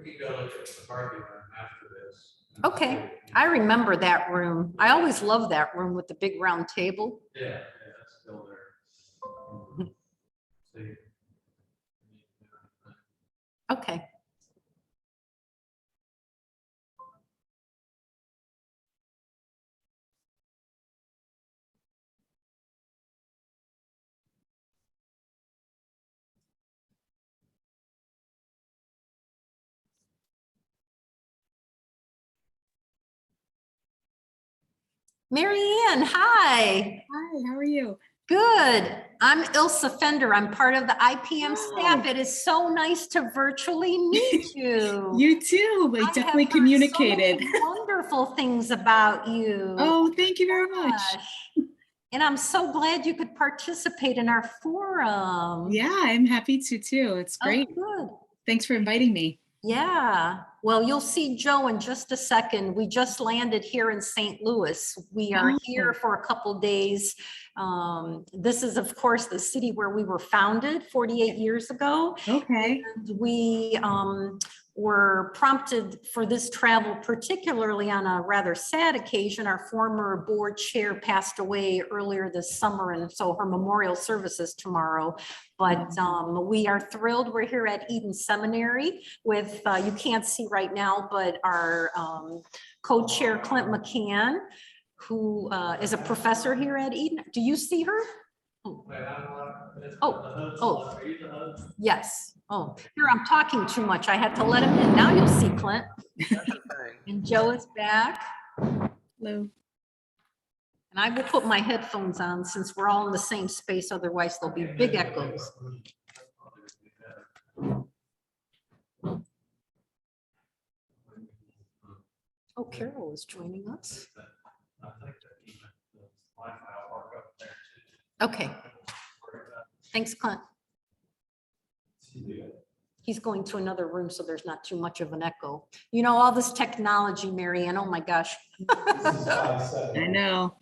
We can go look at the parking room after this. Okay, I remember that room. I always loved that room with the big round table. Yeah, that's still there. See. Okay. MaryAnne, hi. Hi, how are you? Good. I'm Ilse Fender. I'm part of the IPM staff. It is so nice to virtually meet you. You too. I have definitely heard communicated. so many wonderful things about you. Oh, thank you very much. Gosh. And I'm so glad you could participate in our forum. Yeah, I'm happy to too. It's great. Oh, good. Thanks for inviting me. Yeah, well, you'll see Joe in just a second. We just landed here in St. Louis. We are here for a couple days. This is, of course, the city where we were founded 48 years ago. Okay. And we were prompted for this travel, particularly on a rather sad occasion. Our former board chair passed away earlier this summer, and so her memorial service is tomorrow. But we are thrilled. We're here at Eden Seminary with, you can't see right now, but our co-chair Clint McCann, who is a professor here at Eden. Do you see her? Oh, yes. Oh, here I'm talking too much. I had to let him in. Now you'll see Clint. And Joe is back. Hello. And I will put my headphones on since we're all in the same space. Otherwise, there'll be big echoes. Oh, Carol is joining us. Okay. Thanks, Clint. He's going to another room, so there's not too much of an echo. You know, all this technology, MaryAnne, oh my gosh. I know.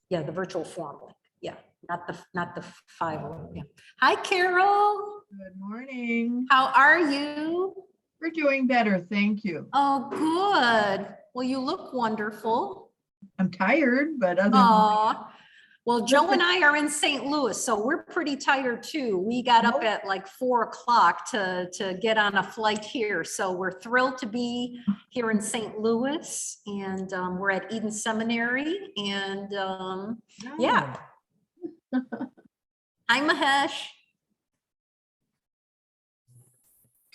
Yeah, the virtual forum link. Yeah, not the 5. Yeah. Hi, Carol. Good morning. How are you? We're doing better, thank you. Oh, good. Well, you look wonderful. I'm tired, but other than Aw. Well, Joe and I are in St. Louis, so we're pretty tired too. We got up at like 4 o'clock to get on a flight here. So we're thrilled to be here in St. Louis, and we're at Eden Seminary, and yeah. Hi, Mahesh.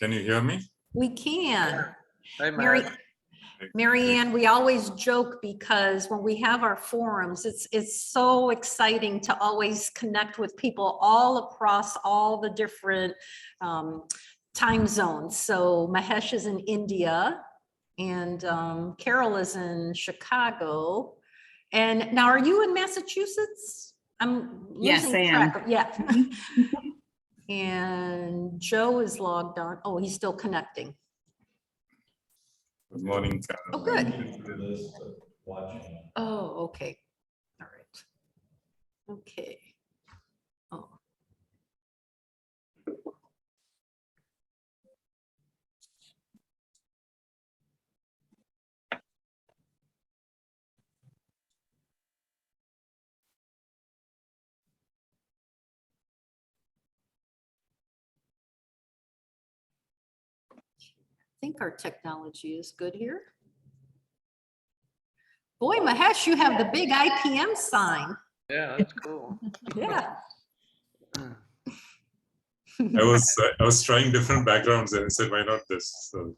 Can you hear me? We can. Hey, MaryAnne, we always joke because when we have our forums, it's so exciting to always connect with people all across all the different time zones. So Mahesh is in India, and Carol is in Chicago. And now, are you in Massachusetts? I'm Yes, losing I track am. of, yeah. And Joe is logged on. Oh, he's still connecting. Good morning. Oh, good. Oh, okay. All right. Okay. Oh. I think our technology is good here. Boy, Mahesh, you have the big IPM sign. Yeah, that's cool. Yeah. I was trying different backgrounds and I said, why not this? So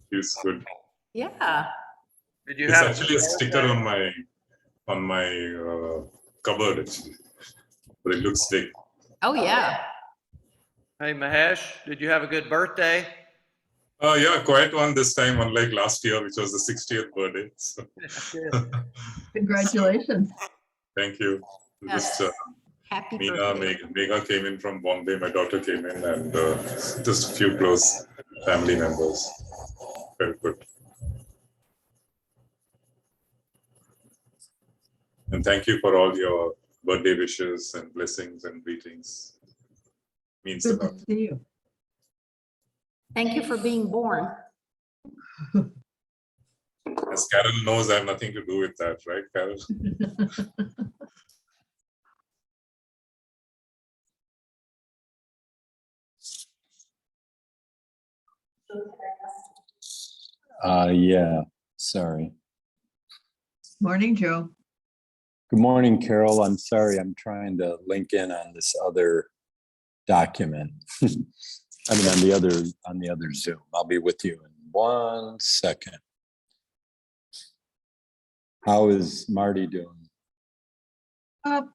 feels good. Yeah. Did you It's have actually a sticker on my cupboard, actually, but it looks big. Oh, yeah. Hey, Mahesh, did you have a good birthday? Yeah, quite one this time, unlike last year, which was the 60th birthday. So. congratulations. Thank you. Yes. Just Happy Meena, birthday. Megha came in from Bombay. My daughter came in, and just a few close family members. Very good. And thank you for all your birthday wishes and blessings and greetings. Means a Good lot. to see you. Thank you for being born. As Carol knows, I have nothing to do with that, right, Carol? Yeah, sorry. Morning, Joe. Good morning, Carol. I'm sorry, I'm trying to link in on this other document. I mean, on the other Zoom. I'll be with you in 1 second. How is Marty doing?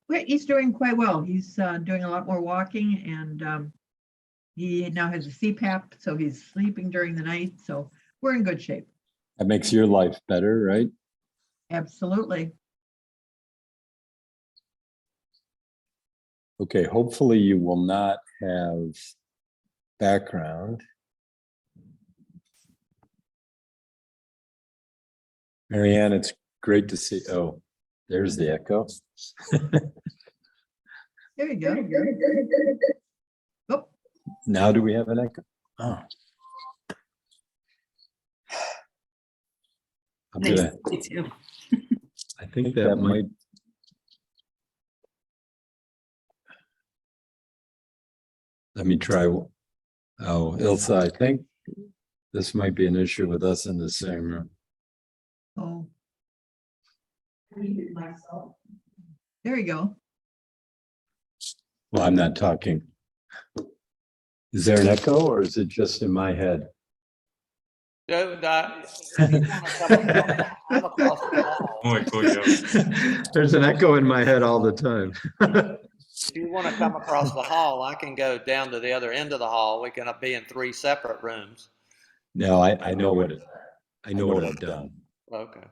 He's doing quite well. He's doing a lot more walking, and he now has a CPAP, so he's sleeping during the night. So we're in good shape. That makes your life better, right? Absolutely. Okay, hopefully you will not have background. MaryAnne, it's great to see. Oh, there's the echo. There you go. Oh, Now do we have an echo? Oh. I'm Nice gonna, to meet you. I think that might. Let me try. Oh, Ilsa, I think this might be an issue with us in the same room. oh. There you go. Well, I'm not talking. Is there an echo or is it just in my head? If you wanna come across the hall- No echo here. There's an echo in my head all the time. If you want to come across the hall, I can go down to the other end of the hall. We can be in 3 separate rooms. No, I know what I've done. Okay.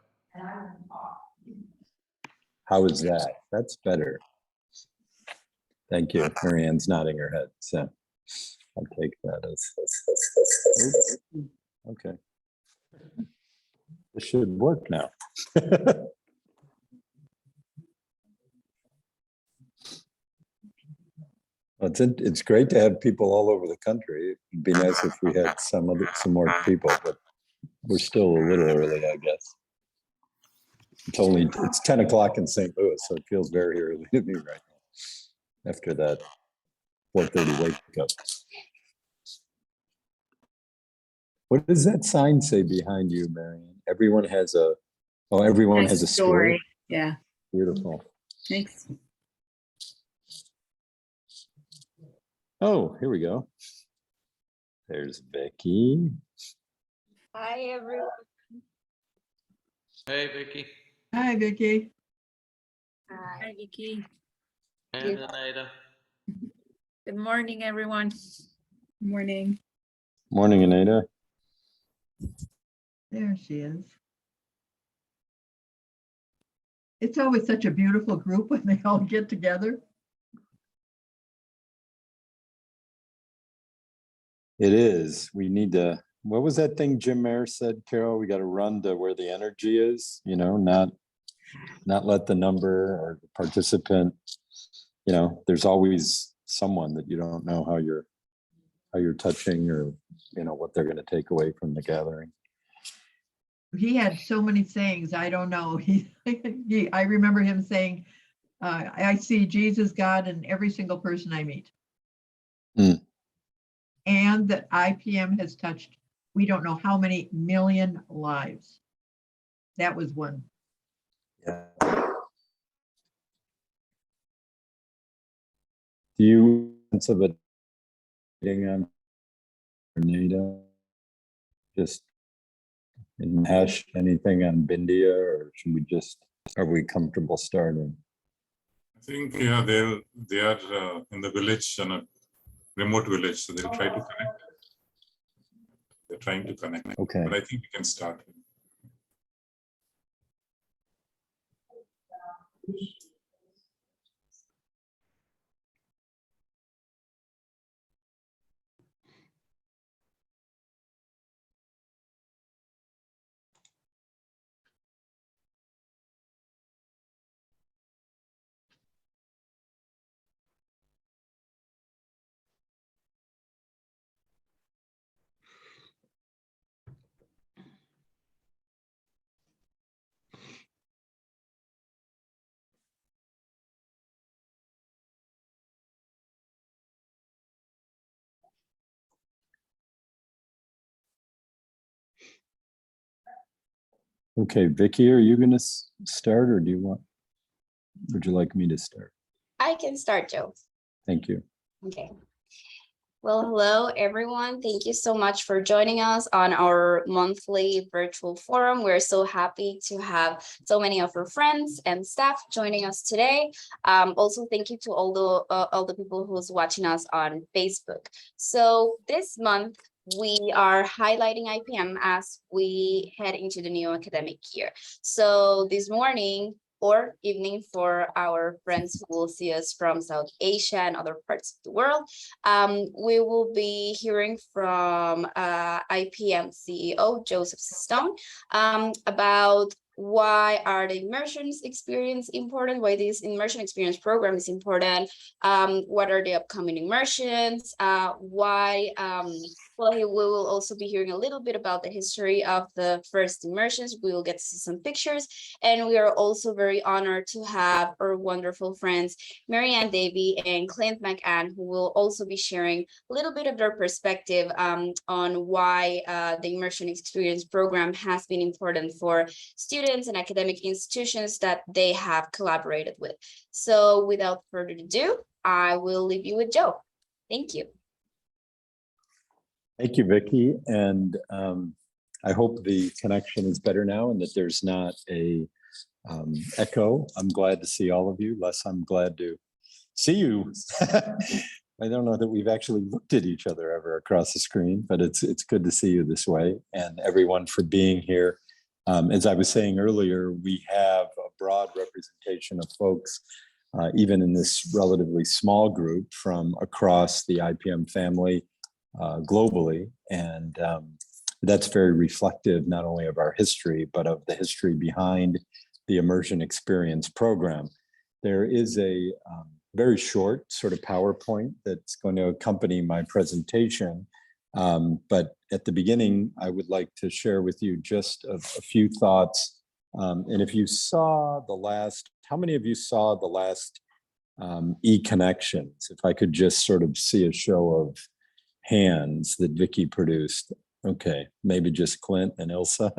How is that? That's better. Thank you. MaryAnne's nodding her head. So I'll take that as okay. This should work now. It's great to have people all over the country. It'd be nice if we had some more people, but we're still a little early, I guess. It's 10 o'clock in St. Louis, so it feels very early to me right now. After that 4:30 wake up. What does that sign say behind you, MaryAnne? Everyone has a story. Yeah, Beautiful. thanks. Oh, here we go. There's Vicky. Hi, everyone. Hey, Vicky Hi, Vicky. Hi. Hi, Vicky. and Anita. Good morning, everyone. Morning. Morning, Anita. There she is. It's always such a beautiful group when they all get together. It is. We need to, what was that thing Jim Mayer said, Carol? We got to run to where the energy is, not let the number or the participant, there's always someone that you don't know how you're touching or, what they're going to take away from the gathering. He had so many sayings. I don't know. I remember him saying, I see Jesus, God, in every single person I meet. Mm. And that IPM has touched, we don't know how many million lives. That was one. Yeah. Do you sense of it on Anita? Just in hash, anything on Bindia, or are we comfortable starting? I think they are in the village, in a remote village, so they'll try to connect. They're trying to connect. Okay. But I think we can start. Okay, Vicky, are you gonna start or would you like me to start? I can start, Joe. Thank you. Okay. Well, hello, everyone. Thank you so much for joining us on our monthly virtual forum. We're so happy to have so many of our friends and staff joining us today. Also, thank you to all the people who's watching us on Facebook. So this month, we are highlighting IPM as we head into the new academic year. So this morning, or evening for our friends who will see us from South Asia and other parts of the world. We will be hearing from IPM CEO Joseph Cistone about why are the immersions experience important, why this immersion experience program is important, what are the upcoming immersions, well, we will also be hearing a little bit about the history of the first immersions. We will get to see some pictures, and we are also very honored to have our wonderful friends, MaryAnne, Davey, and Clint, McCann, who will also be sharing a little bit of their perspective on why the immersion experience program has been important for students and academic institutions that they have collaborated with. So without further ado, I will leave you with Joe. Thank you. Thank you, Vicky. And I hope the connection is better now and that there's not a echo. I'm glad to see all of you. Les, I'm glad to see you. I don't know that we've actually looked at each other ever across the screen, but it's good to see you this way, and everyone for being here. As I was saying earlier, we have a broad representation of folks, even in this relatively small group, from across the IPM family globally. And that's very reflective not only of our history, but of the history behind the Immersion Experience Program. There is a very short sort of PowerPoint that's going to accompany my presentation. But at the beginning, I would like to share with you just a few thoughts. And if you saw how many of you saw the last e-connections? If I could just sort of see a show of hands that Vicky produced. Okay, maybe just Clint and Ilsa.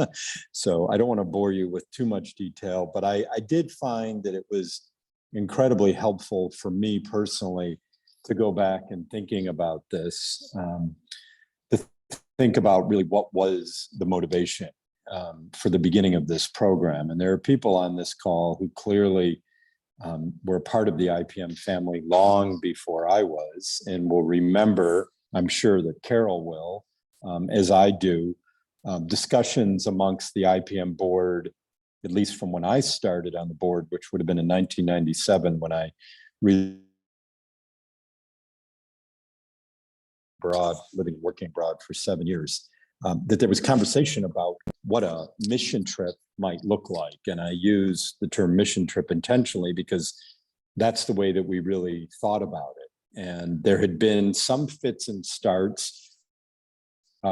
So I don't want to bore you with too much detail, but I did find that it was incredibly helpful for me personally to go back and thinking about this, to think about really what was the motivation for the beginning of this program. And there are people on this call who clearly were part of the IPM family long before I was, and will remember, I'm sure that Carol will, as I do, discussions amongst the IPM board, at least from when I started on the board, which would have been in 1997 when I working abroad for 7 years, that there was conversation about what a mission trip might look like. And I use the term mission trip intentionally because that's the way that we really thought about it. And there had been some fits and starts,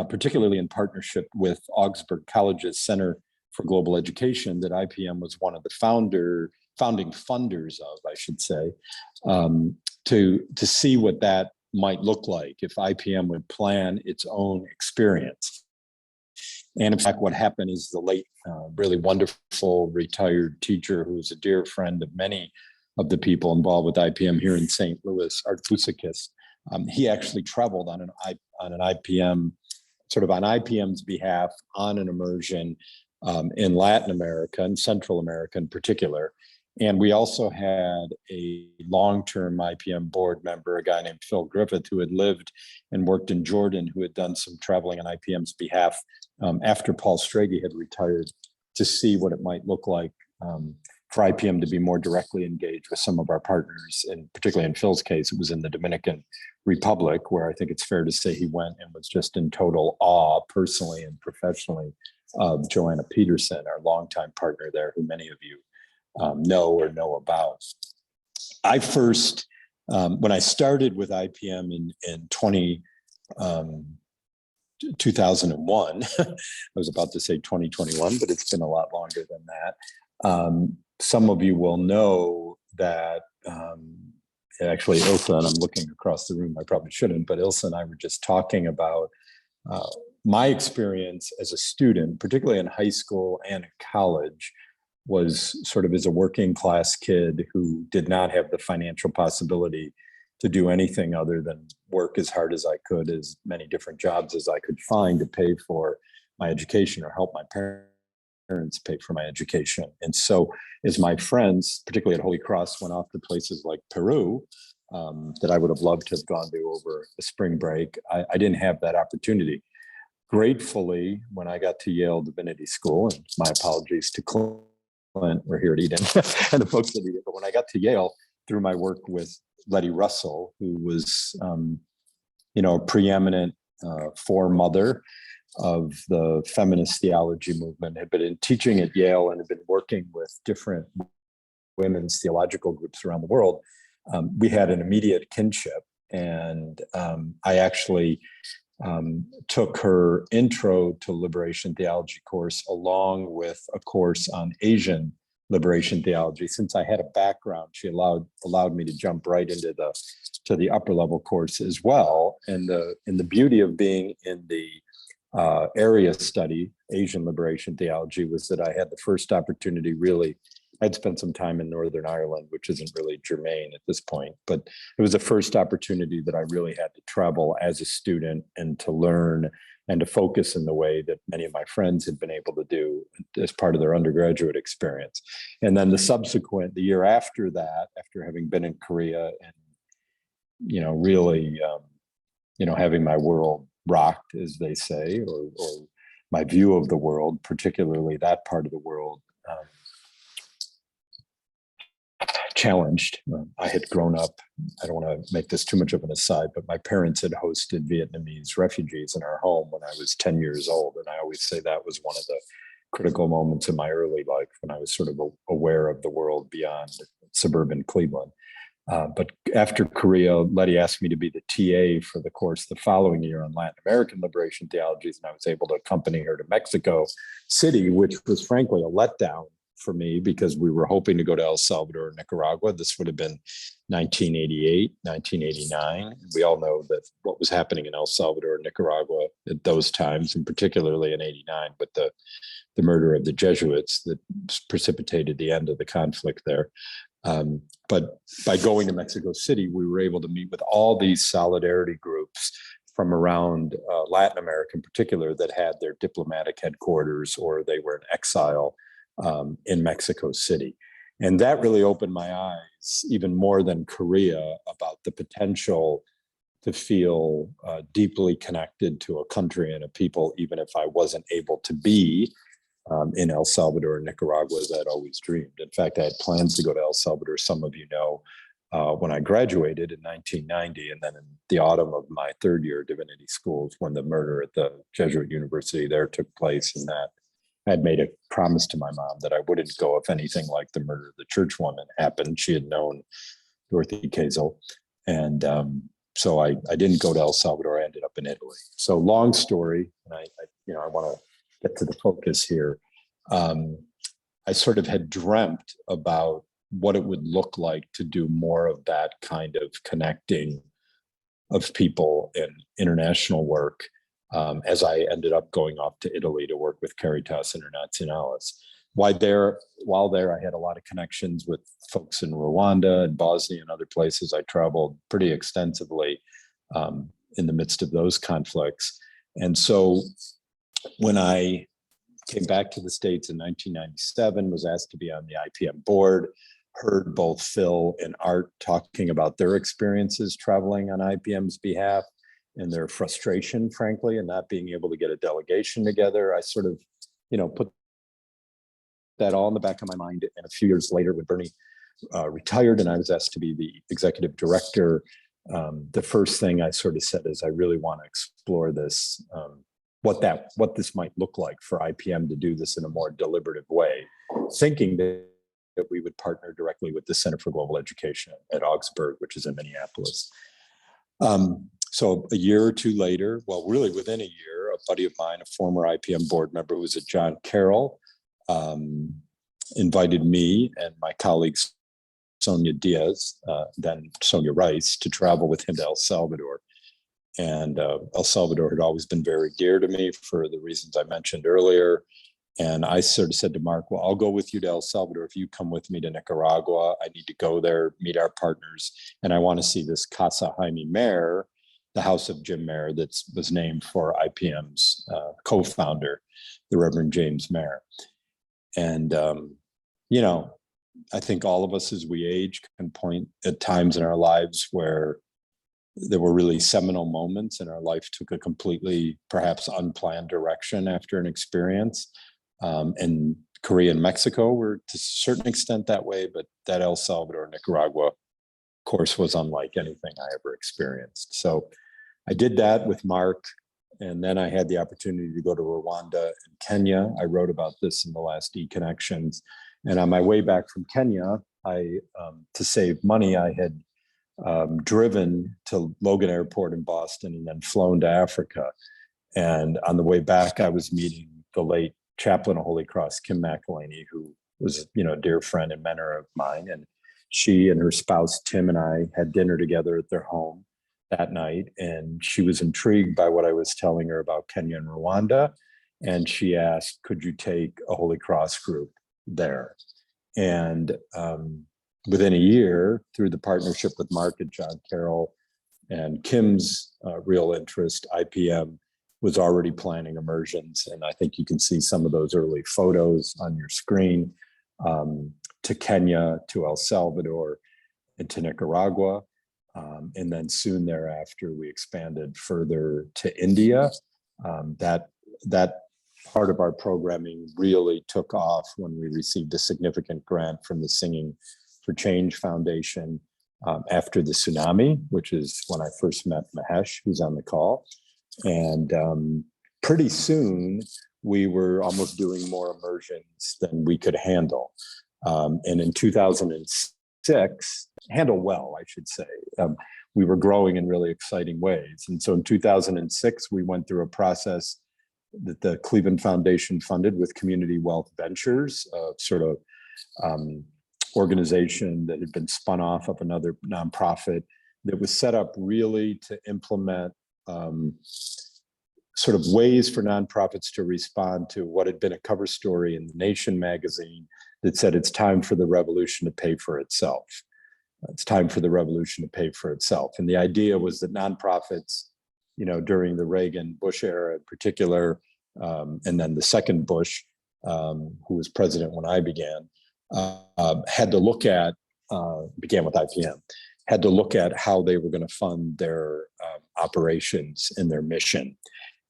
particularly in partnership with Augsburg College's Center for Global Education, that IPM was one of the founding funders of, I should say, to see what that might look like if IPM would plan its own experience. And in fact, what happened is the late, really wonderful retired teacher who was a dear friend of many of the people involved with IPM here in St. Louis, Art Fusikis, he actually traveled on an IPM, sort of on IPM's behalf, on an immersion in Latin America and Central America in particular. And we also had a long-term IPM board member, a guy named Phil Griffith, who had lived and worked in Jordan, who had done some traveling on IPM's behalf after Paul Strage had retired, to see what it might look like for IPM to be more directly engaged with some of our partners. And particularly in Phil's case, it was in the Dominican Republic, where I think it's fair to say he went and was just in total awe, personally and professionally, of Joanna Peterson, our longtime partner there, who many of you know about. I first, when I started with IPM in 2001, I was about to say 2021, but it's been a lot longer than that. Some of you will know that actually Ilsa, and I'm looking across the room, I probably shouldn't, but Ilsa and I were just talking about my experience as a student, particularly in high school and in college, was sort of as a working class kid who did not have the financial possibility to do anything other than work as hard as I could, as many different jobs as I could find to pay for my education or help my parents pay for my education. And so as my friends, particularly at Holy Cross, went off to places like Peru, that I would have loved to have gone to over a spring break, I didn't have that opportunity. Gratefully, when I got to Yale Divinity School, and my apologies to Clint, we're here at Eden, and the folks at Eden, but when I got to Yale, through my work with Letty Russell, who was, a preeminent foremother of the feminist theology movement, had been teaching at Yale and had been working with different women's theological groups around the world. We had an immediate kinship, and I actually took her Intro to Liberation Theology course along with a course on Asian liberation theology. Since I had a background, she allowed me to jump right into the upper level course as well. And the beauty of being in the area study, Asian liberation theology, was that I had the first opportunity. Really, I'd spent some time in Northern Ireland, which isn't really germane at this point, but it was the first opportunity that I really had to travel as a student and to learn and to focus in the way that many of my friends had been able to do as part of their undergraduate experience. And then the year after that, after having been in Korea and, really, having my world rocked, as they say, or my view of the world, particularly that part of the world, challenged. I had grown up, I don't want to make this too much of an aside, but my parents had hosted Vietnamese refugees in our home when I was 10 years old. And I always say that was one of the critical moments in my early life when I was sort of aware of the world beyond suburban Cleveland. But after Korea, Letty asked me to be the TA for the course the following year on Latin American liberation theologies, and I was able to accompany her to Mexico City, which was frankly a letdown for me because we were hoping to go to El Salvador and Nicaragua. This would have been 1988, 1989. We all know that what was happening in El Salvador and Nicaragua at those times, and particularly in 89, but the murder of the Jesuits that precipitated the end of the conflict there. But by going to Mexico City, we were able to meet with all these solidarity groups from around Latin America in particular that had their diplomatic headquarters or they were in exile in Mexico City. And that really opened my eyes even more than Korea about the potential to feel deeply connected to a country and a people, even if I wasn't able to be in El Salvador and Nicaragua as I'd always dreamed. In fact, I had plans to go to El Salvador, some of you know, when I graduated in 1990, and then in the autumn of my third year of divinity schools, when the murder at the Jesuit University there took place, and that I had made a promise to my mom that I wouldn't go if anything like the murder of the churchwoman happened. She had known Dorothy Kazel. And so I didn't go to El Salvador. I ended up in Italy. So long story, and I want to get to the focus here. I sort of had dreamt about what it would look like to do more of that kind of connecting of people in international work. As I ended up going off to Italy to work with Caritas Internationalis. While there, I had a lot of connections with folks in Rwanda and Bosnia and other places. I traveled pretty extensively in the midst of those conflicts. And so when I came back to the States in 1997, was asked to be on the IPM board, heard both Phil and Art talking about their experiences traveling on IPM's behalf, and their frustration, frankly, and not being able to get a delegation together. I sort of, put that all in the back of my mind. And a few years later, when Bernie retired and I was asked to be the executive director, the first thing I sort of said is I really want to explore this, what this might look like for IPM to do this in a more deliberative way, thinking that we would partner directly with the Center for Global Education at Augsburg, which is in Minneapolis. So a year or two later, well, really within a year, a buddy of mine, a former IPM board member who was at John Carroll, invited me and my colleagues, Sonia Diaz, then Sonia Rice, to travel with him to El Salvador. And El Salvador had always been very dear to me for the reasons I mentioned earlier. And I sort of said to Mark, well, I'll go with you to El Salvador. If you come with me to Nicaragua, I need to go there, meet our partners. And I want to see this Casa Jaime Mer, the house of Jim Mer that was named for IPM's co-founder, the Reverend James Mer. And, you know, I think all of us as we age can point at times in our lives where there were really seminal moments and our life took a completely perhaps unplanned direction after an experience. And Korea and Mexico were to a certain extent that way, but that El Salvador, Nicaragua course was unlike anything I ever experienced. So I did that with Mark, and then I had the opportunity to go to Rwanda and Kenya. I wrote about this in the last eConnections. And on my way back from Kenya, to save money, I had driven to Logan Airport in Boston and then flown to Africa. And on the way back, I was meeting the late chaplain of Holy Cross, Kim McElhaney, who was, you know, a dear friend and mentor of mine. And she and her spouse, Tim, and I had dinner together at their home that night. And she was intrigued by what I was telling her about Kenya and Rwanda. And she asked, could you take a Holy Cross group there? And within a year, through the partnership with Mark and John Carroll and Kim's real interest, IPM was already planning immersions. And I think you can see some of those early photos on your screen, to Kenya, to El Salvador, and to Nicaragua. And then soon thereafter, we expanded further to India. That part of our programming really took off when we received a significant grant from the Singing for Change Foundation after the tsunami, which is when I first met Mahesh, who's on the call. And pretty soon, we were almost doing more immersions than we could handle. And in 2006, handle well, I should say, we were growing in really exciting ways. And so in 2006, we went through a process that the Cleveland Foundation funded with Community Wealth Ventures, sort of organization that had been spun off of another nonprofit that was set up really to implement sort of ways for nonprofits to respond to what had been a cover story in the Nation magazine that said it's time for the revolution to pay for itself. It's time for the revolution to pay for itself. And the idea was that nonprofits, you know, during the Reagan Bush era in particular, and then the second Bush, who was president when I began, had to look at, began with IPM, had to look at how they were going to fund their operations and their mission.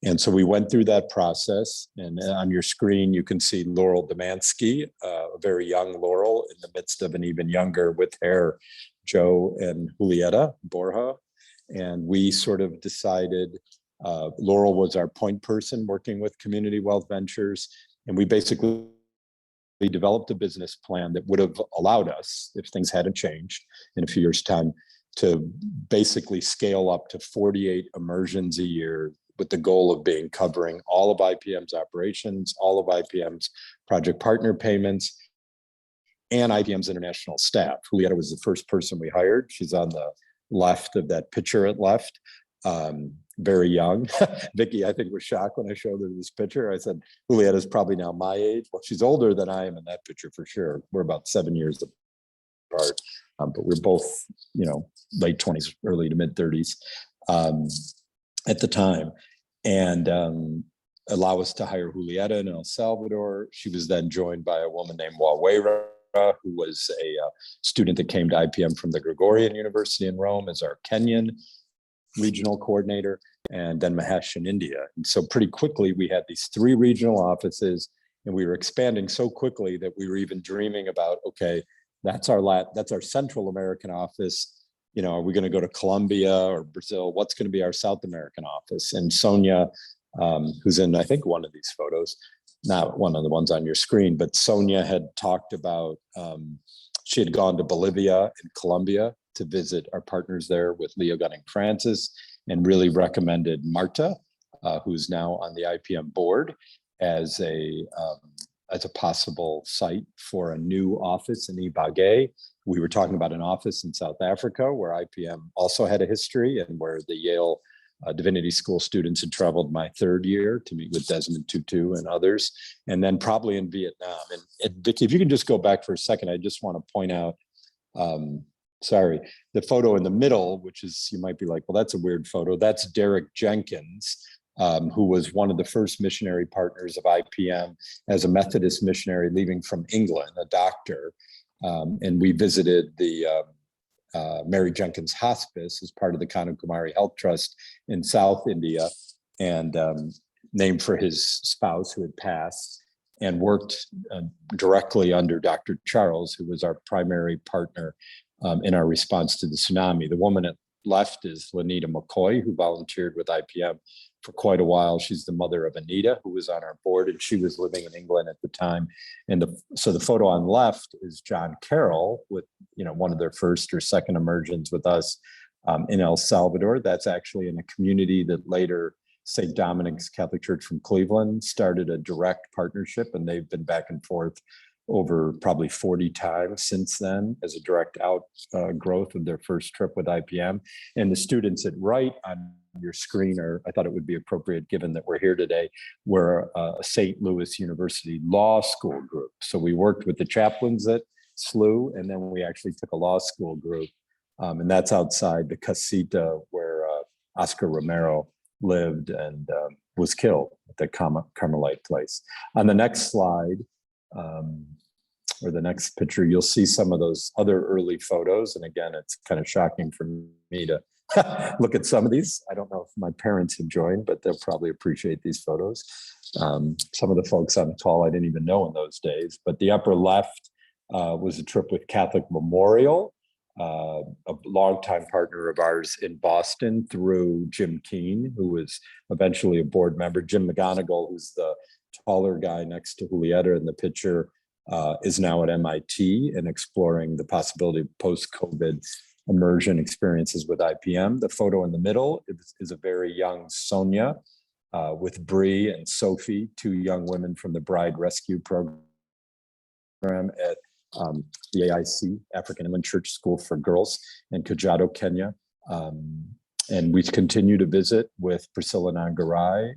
And so we went through that process, and on your screen, you can see Laurel Demansky, a very young Laurel in the midst of an even younger with hair, Joe and Julieta Borja. And we sort of decided, Laurel was our point person working with Community Wealth Ventures. And we basically developed a business plan that would have allowed us, if things hadn't changed in a few years' time, to basically scale up to 48 immersions a year, with the goal of covering all of IPM's operations, all of IPM's project partner payments, and IPM's international staff. Julieta was the first person we hired. She's on the left of that picture at left, very young. Vicky, I think, was shocked when I showed her this picture. I said, Julieta's probably now my age. Well, she's older than I am in that picture for sure. We're about 7 years apart, but we're both, you know, late 20s, early to mid 30s. At the time, and allow us to hire Julieta in El Salvador. She was then joined by a woman named Wawera, who was a student that came to IPM from the Gregorian University in Rome as our Kenyan regional coordinator, and then Mahesh in India. And so pretty quickly, we had these 3 regional offices, and we were expanding so quickly that we were even dreaming about, okay, that's our Central American office. You know, are we going to go to Colombia or Brazil? What's going to be our South American office? And Sonia, who's in, I think, one of these photos, not one of the ones on your screen, but Sonia had talked about, she had gone to Bolivia and Colombia to visit our partners there with Leo Gunning Francis, and really recommended Marta, who's now on the IPM board, as a possible site for a new office in Ibagué. We were talking about an office in South Africa where IPM also had a history, and where the Yale divinity school students and traveled my third year to meet with Desmond Tutu and others, and then probably in Vietnam. And Vicki, if you can just go back for a second, I just want to point out, sorry, the photo in the middle, which is, you might be like, well, that's a weird photo. That's Derek Jenkins, who was one of the first missionary partners of IPM as a Methodist missionary leaving from England, a doctor. And we visited the Mary Jenkins Hospice as part of the Kanyakumari Health Trust in South India, and named for his spouse who had passed, and worked directly under Dr. Charles, who was our primary partner in our response to the tsunami. The woman at left is Lanita McCoy, who volunteered with IPM for quite a while. She's the mother of Anita, who was on our board, and she was living in England at the time. And so the photo on left is John Carroll with, one of their first or second immersions with us in El Salvador. That's actually in a community that later St. Dominic's Catholic Church from Cleveland started a direct partnership, and they've been back and forth over probably 40 times since then as a direct outgrowth of their first trip with IPM. And the students at right on your screen I thought it would be appropriate, given that we're here today, we're a St. Louis University Law School group. So we worked with the chaplains at SLU, and then we actually took a law school group. And that's outside the Casita where Oscar Romero lived and was killed at the Carmelite place. On the next slide, or the next picture, you'll see some of those other early photos. And again, it's kind of shocking for me to look at some of these. I don't know if my parents have joined, but they'll probably appreciate these photos. Some of the folks on the call I didn't even know in those days, but the upper left was a trip with Catholic Memorial, a longtime partner of ours in Boston through Jim Keene, who was eventually a board member. Jim McGonigal, who's the taller guy next to Julieta in the picture, is now at MIT and exploring the possibility of post-COVID immersion experiences with IPM. The photo in the middle is a very young Sonia with Bree and Sophie, two young women from the Bride Rescue Program at the AIC, African Inland Church School for Girls in Kajiado, Kenya. And we continue to visit with Priscilla Nangarai.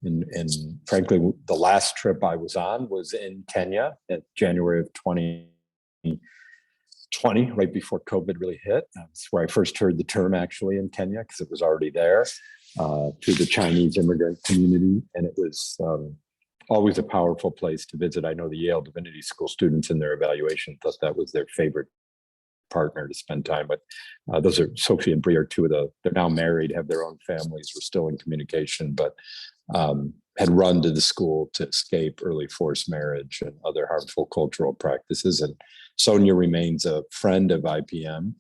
And frankly, the last trip I was on was in Kenya in January of 2020, right before COVID really hit. That's where I first heard the term actually in Kenya, because it was already there, to the Chinese immigrant community. And it was always a powerful place to visit. I know the Yale Divinity School students in their evaluation thought that was their favorite partner to spend time with. Those are Sophie and Bree are two of they're now married, have their own families. We're still in communication, but had run to the school to escape early forced marriage and other harmful cultural practices. And Sonia remains a friend of IPM.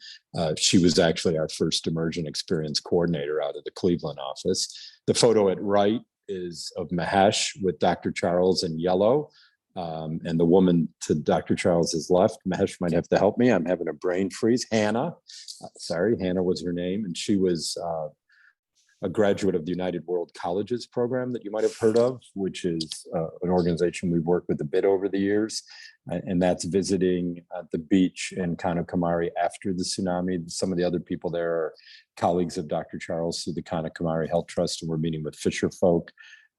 She was actually our first immersion experience coordinator out of the Cleveland office. The photo at right is of Mahesh with Dr. Charles in yellow. And the woman to Dr. Charles's left, Mahesh might have to help me. I'm having a brain freeze. Hannah was her name. And she was a graduate of the United World Colleges program that you might have heard of, which is an organization we've worked with a bit over the years. And that's visiting at the beach in Kanyakumari after the tsunami. Some of the other people there are colleagues of Dr. Charles through the Kanyakumari Health Trust, and we're meeting with fisher folk.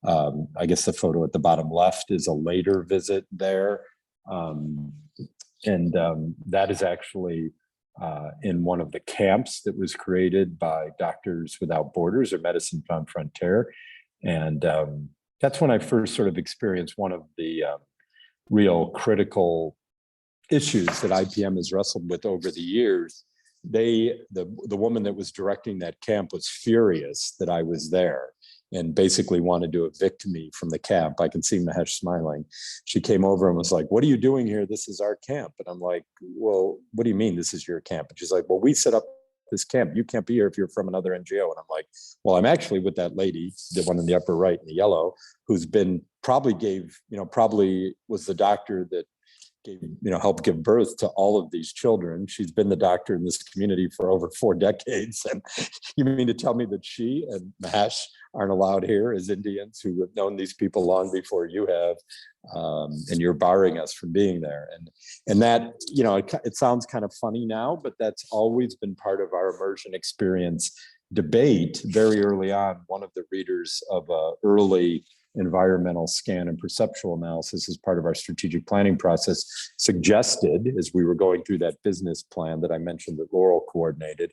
I guess the photo at the bottom left is a later visit there. That is actually in one of the camps that was created by Doctors Without Borders or Medicine Sans Frontières. And that's when I first sort of experienced one of the real critical issues that IPM has wrestled with over the years. The woman that was directing that camp was furious that I was there and basically wanted to evict me from the camp. I can see Mahesh smiling. She came over and was like, "What are you doing here? This is our camp." And I'm like, "Well, what do you mean this is your camp?" And she's like, "Well, we set up this camp. You can't be here if you're from another NGO." And I'm like, "Well, I'm actually with that lady, the one in the upper right in the yellow, who's been probably was the doctor that helped give birth to all of these children. She's been the doctor in this community for over 4 decades. And you mean to tell me that she and Mahesh aren't allowed here as Indians who have known these people long before you have, and you're barring us from being there?" And that, it sounds kind of funny now, but that's always been part of our immersion experience debate very early on. One of the readers of a early environmental scan and perceptual analysis as part of our strategic planning process suggested, as we were going through that business plan that I mentioned that Laurel coordinated,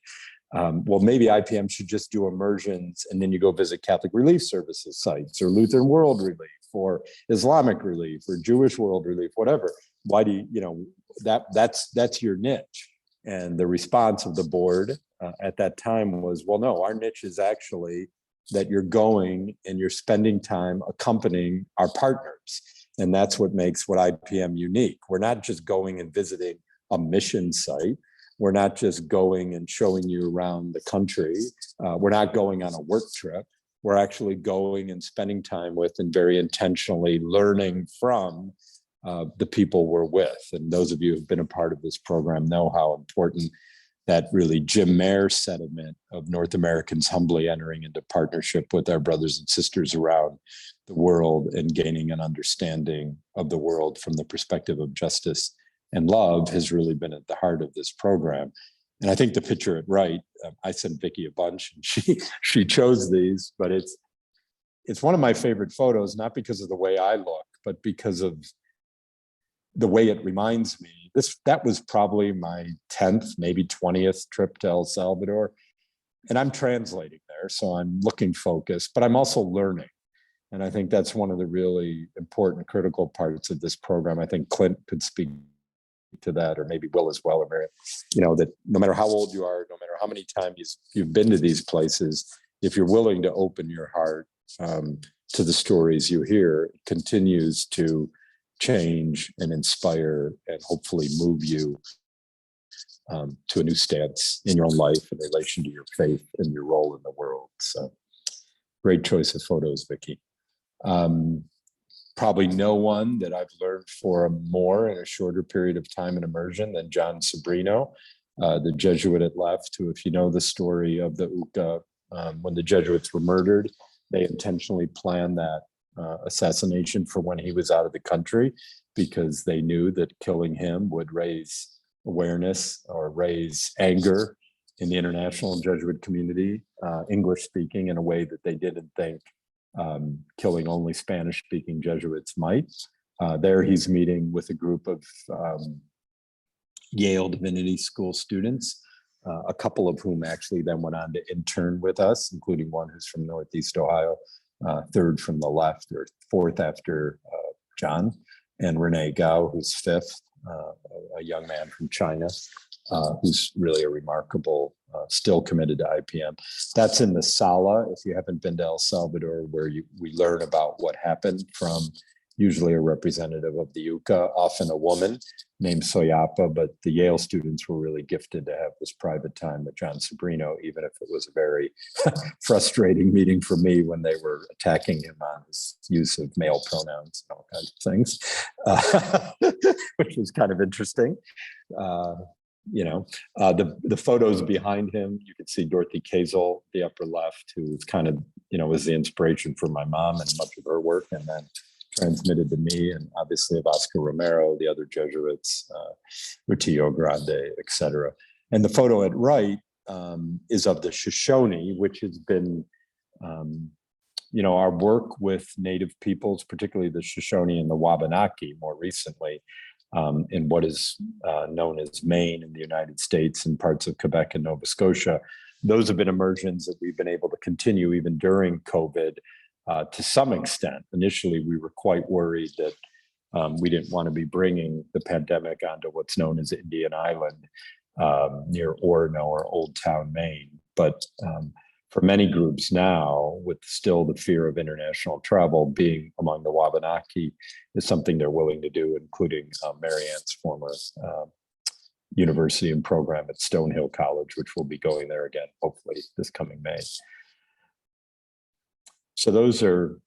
well, maybe IPM should just do immersions and then you go visit Catholic Relief Services sites or Lutheran World Relief or Islamic Relief or Jewish World Relief, whatever. Why do you, that's your niche. And the response of the board at that time was, well, no, our niche is actually that you're going and you're spending time accompanying our partners. And that's what makes what IPM unique. We're not just going and visiting a mission site. We're not just going and showing you around the country. We're not going on a work trip. We're actually going and spending time with and very intentionally learning from the people we're with. And those of you who've been a part of this program know how important that really Jim Mayer sentiment of North Americans humbly entering into partnership with our brothers and sisters around the world and gaining an understanding of the world from the perspective of justice and love has really been at the heart of this program. And I think the picture at right, I sent Vicki a bunch and she chose these, but it's one of my favorite photos, not because of the way I look, but because of the way it reminds me. That was probably my 10th, maybe 20th trip to El Salvador. And I'm translating there, so I'm looking focused, but I'm also learning. And I think that's one of the really important, critical parts of this program. I think Clint could speak to that, or maybe Will as well, or Mary, that no matter how old you are, no matter how many times you've been to these places, if you're willing to open your heart to the stories you hear, it continues to change and inspire and hopefully move you to a new stance in your own life in relation to your faith and your role in the world. So great choice of photos, Vicki. Probably no one that I've learned for more in a shorter period of time in immersion than John Sobrino, the Jesuit at left, who, if you know the story of the UCA, when the Jesuits were murdered, they intentionally planned that assassination for when he was out of the country, because they knew that killing him would raise awareness or raise anger in the international Jesuit community, English speaking, in a way that they didn't think killing only Spanish speaking Jesuits might. There he's meeting with a group of Yale Divinity School students, a couple of whom actually then went on to intern with us, including one who's from Northeast Ohio, third from the left, or fourth after John, and Renee Gao, who's fifth, a young man from China, who's really a remarkable, still committed to IPM. That's in the Sala, if you haven't been to El Salvador, where we learn about what happened from usually a representative of the UCA, often a woman named Soyapa, but the Yale students were really gifted to have this private time with John Sobrino, even if it was a very frustrating meeting for me when they were attacking him on his use of male pronouns and all kinds of things, which was kind of interesting. The photos behind him, you can see Dorothy Kazel, the upper left, who's kind of, was the inspiration for my mom and much of her work, and then transmitted to me, and obviously of Oscar Romero, the other Jesuits, Rutillo Grande, et cetera. And the photo at right is of the Shoshone, which has been, our work with Native peoples, particularly the Shoshone and the Wabanaki more recently, in what is known as Maine in the United States and parts of Quebec and Nova Scotia. Those have been immersions that we've been able to continue even during COVID to some extent. Initially, we were quite worried that we didn't want to be bringing the pandemic onto what's known as Indian Island near Orono or Old Town, Maine. But for many groups now, with still the fear of international travel, being among the Wabanaki is something they're willing to do, including MaryAnne's former university and program at Stonehill College, which will be going there again, hopefully this coming May. So those are,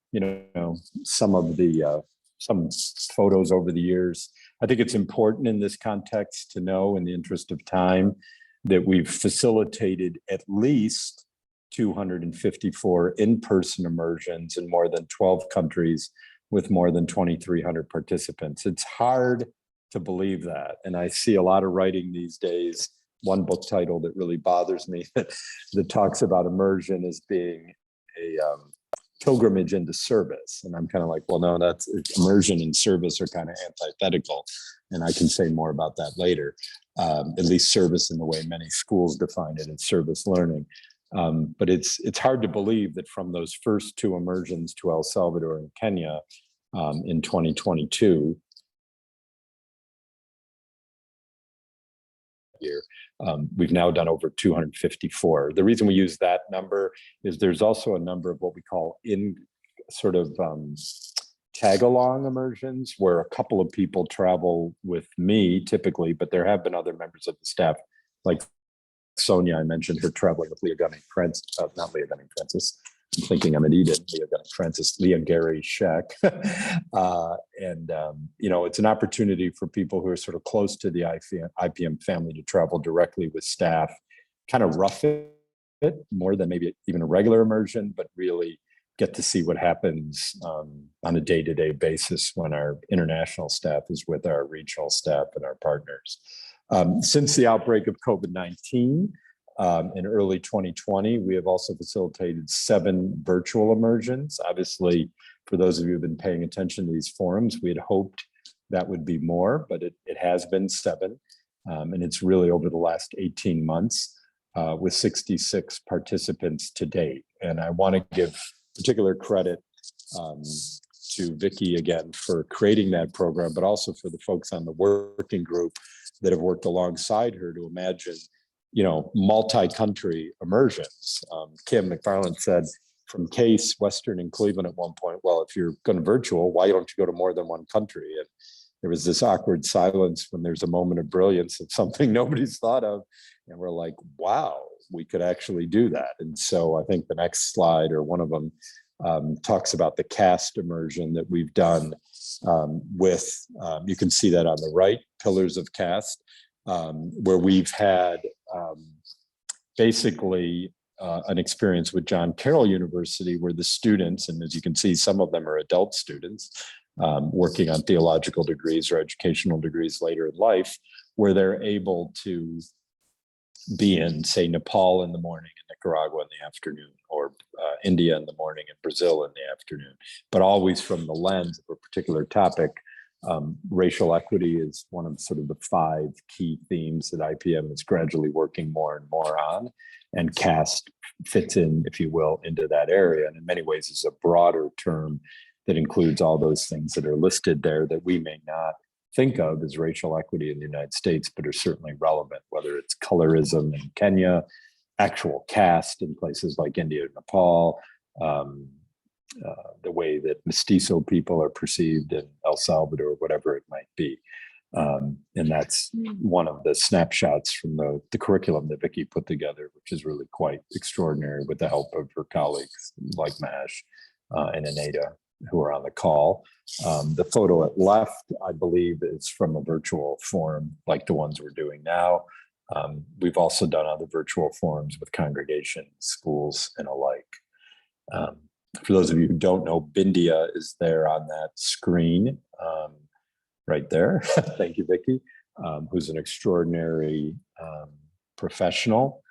some of the some photos over the years. I think it's important in this context to know, in the interest of time, that we've facilitated at least 254 in-person immersions in more than 12 countries with more than 2,300 participants. It's hard to believe that. And I see a lot of writing these days one book title that really bothers me that talks about immersion as being a pilgrimage into service. And I'm kind of like, well, no, that's immersion and service are kind of antithetical. And I can say more about that later. At least service in the way many schools define it as service learning. But it's hard to believe that from those first 2 immersions to El Salvador and Kenya in 2022, year. We've now done over 254. The reason we use that number is there's also a number of what we call in sort of tag-along immersions, where a couple of people travel with me typically, but there have been other members of the staff, like Sonia, I mentioned her traveling with Leah Gunning Francis, not Leah Gunning Francis. I'm thinking I'm at Eden, Leah Gunning Francis, Leah Gary Sheck. It's an opportunity for people who are sort of close to the IPM family to travel directly with staff, kind of rough it more than maybe even a regular immersion, but really get to see what happens on a day-to-day basis when our international staff is with our regional staff and our partners. Since the outbreak of COVID-19 in early 2020, we have also facilitated 7 virtual immersions. Obviously, for those of you who've been paying attention to these forums, we had hoped that would be more, but it has been 7. And it's really over the last 18 months with 66 participants to date. And I want to give particular credit to Vicki again for creating that program, but also for the folks on the working group that have worked alongside her to imagine, multi-country immersions. Kim McFarland said from Case, Western, and Cleveland at one point, well, if you're going to virtual, why don't you go to more than one country? And there was this awkward silence when there's a moment of brilliance of something nobody's thought of. And we're like, wow, we could actually do that. And so I think the next slide, or one of them, talks about the CAST immersion that we've done with, you can see that on the right, Pillars of CAST, where we've had basically an experience with John Carroll University where the students, and as you can see, some of them are adult students working on theological degrees or educational degrees later in life, where they're able to be in, say, Nepal in the morning and Nicaragua in the afternoon, or India in the morning and Brazil in the afternoon, but always from the lens of a particular topic. Racial equity is one of sort of the 5 key themes that IPM is gradually working more and more on, and CAST fits in, if you will, into that area. And in many ways is a broader term that includes all those things that are listed there that we may not think of as racial equity in the United States, but are certainly relevant, whether it's colorism in Kenya, actual caste in places like India and Nepal, the way that mestizo people are perceived in El Salvador, whatever it might be. And that's one of the snapshots from the curriculum that Vicki put together, which is really quite extraordinary with the help of her colleagues like Mash and Aneta, who are on the call. The photo at left, I believe, is from a virtual forum like the ones we're doing now. We've also done other virtual forums with congregations, schools, and alike. For those of you who don't know, Bindia is there on that screen right there. Thank you, Vicki, who's an extraordinary professional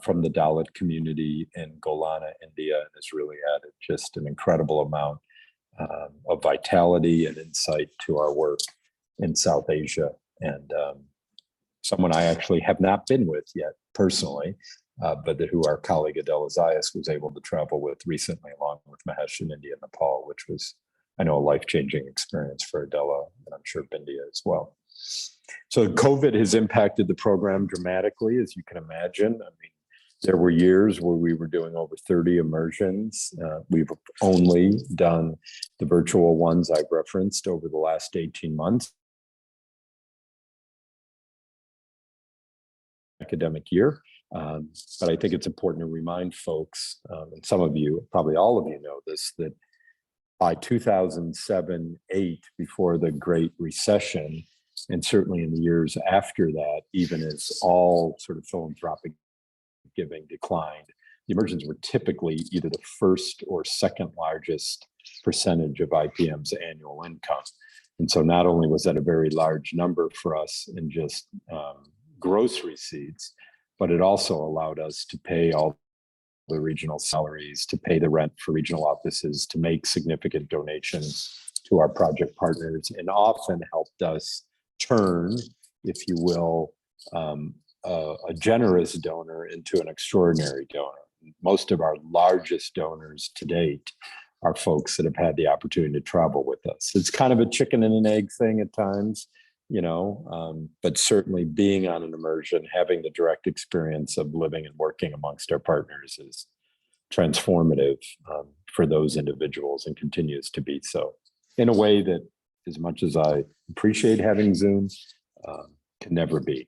from the Dalit community in Golana, India, and has really added just an incredible amount of vitality and insight to our work in South Asia. And someone I actually have not been with yet personally, but who our colleague Adela Zayas was able to travel with recently, along with Mahesh in India and Nepal, which was, I know, a life-changing experience for Adela, and I'm sure Bindia as well. So COVID has impacted the program dramatically, as you can imagine. I mean, there were years where we were doing over 30 immersions. We've only done the virtual ones I've referenced over the last 18 months. Academic year. But I think it's important to remind folks, and some of you, probably all of you know this, that by 2007-8, before the Great Recession, and certainly in the years after that, even as all sort of philanthropic giving declined, the immersions were typically either the first or second largest percentage of IPM's annual income. And so not only was that a very large number for us in just gross receipts, but it also allowed us to pay all the regional salaries, to pay the rent for regional offices, to make significant donations to our project partners, and often helped us turn, if you will, a generous donor into an extraordinary donor. Most of our largest donors to date are folks that have had the opportunity to travel with us. It's kind of a chicken and an egg thing at times, but certainly being on an immersion, having the direct experience of living and working amongst our partners is transformative for those individuals and continues to be so, in a way that, as much as I appreciate having Zoom, can never be,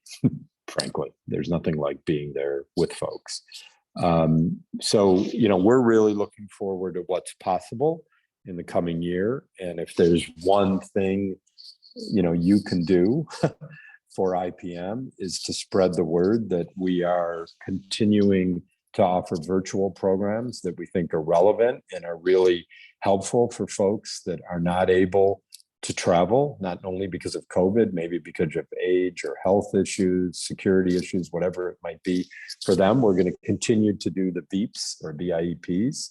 frankly. There's nothing like being there with folks. So, we're really looking forward to what's possible in the coming year. And if there's one thing, you can do for IPM is to spread the word that we are continuing to offer virtual programs that we think are relevant and are really helpful for folks that are not able to travel, not only because of COVID, maybe because of age or health issues, security issues, whatever it might be for them. We're going to continue to do the BEEPs or BIEPs,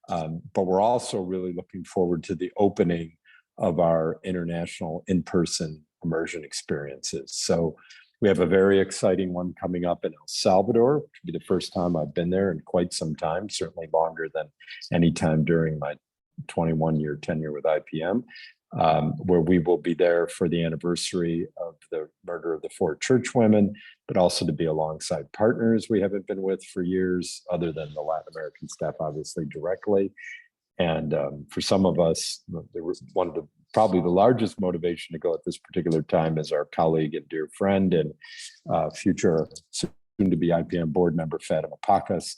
but we're also really looking forward to the opening of our international in-person immersion experiences. So we have a very exciting one coming up in El Salvador, which will be the first time I've been there in quite some time, certainly longer than any time during my 21-year tenure with IPM. Where we will be there for the anniversary of the murder of the 4 church women, but also to be alongside partners we haven't been with for years, other than the Latin American staff, obviously, directly. And for some of us, there was one of the probably the largest motivation to go at this particular time is our colleague and dear friend and future soon-to-be IPM board member, Fatima Pacas,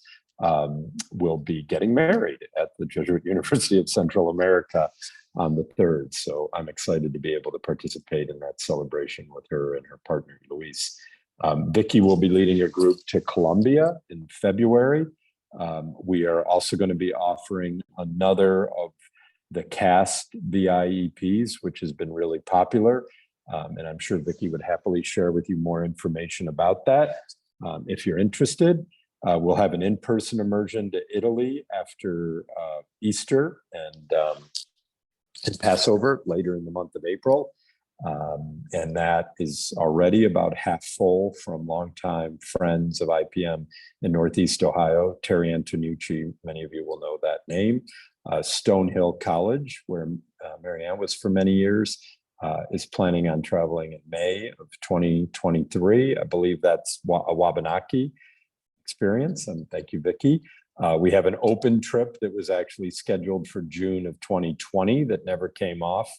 will be getting married at the Jesuit University of Central America on the 3rd. So I'm excited to be able to participate in that celebration with her and her partner, Luis. Vicky will be leading a group to Colombia in February. We are also going to be offering another of the CAST VIEPs, which has been really popular. And I'm sure Vicky would happily share with you more information about that if you're interested. We'll have an in-person immersion to Italy after Easter and Passover later in the month of April. And that is already about half full from longtime friends of IPM in Northeast Ohio. Terry Antonucci, many of you will know that name. Stonehill College, where MaryAnne was for many years, is planning on traveling in May of 2023. I believe that's a Wabanaki experience. And thank you, Vicky. We have an open trip that was actually scheduled for June of 2020 that never came off,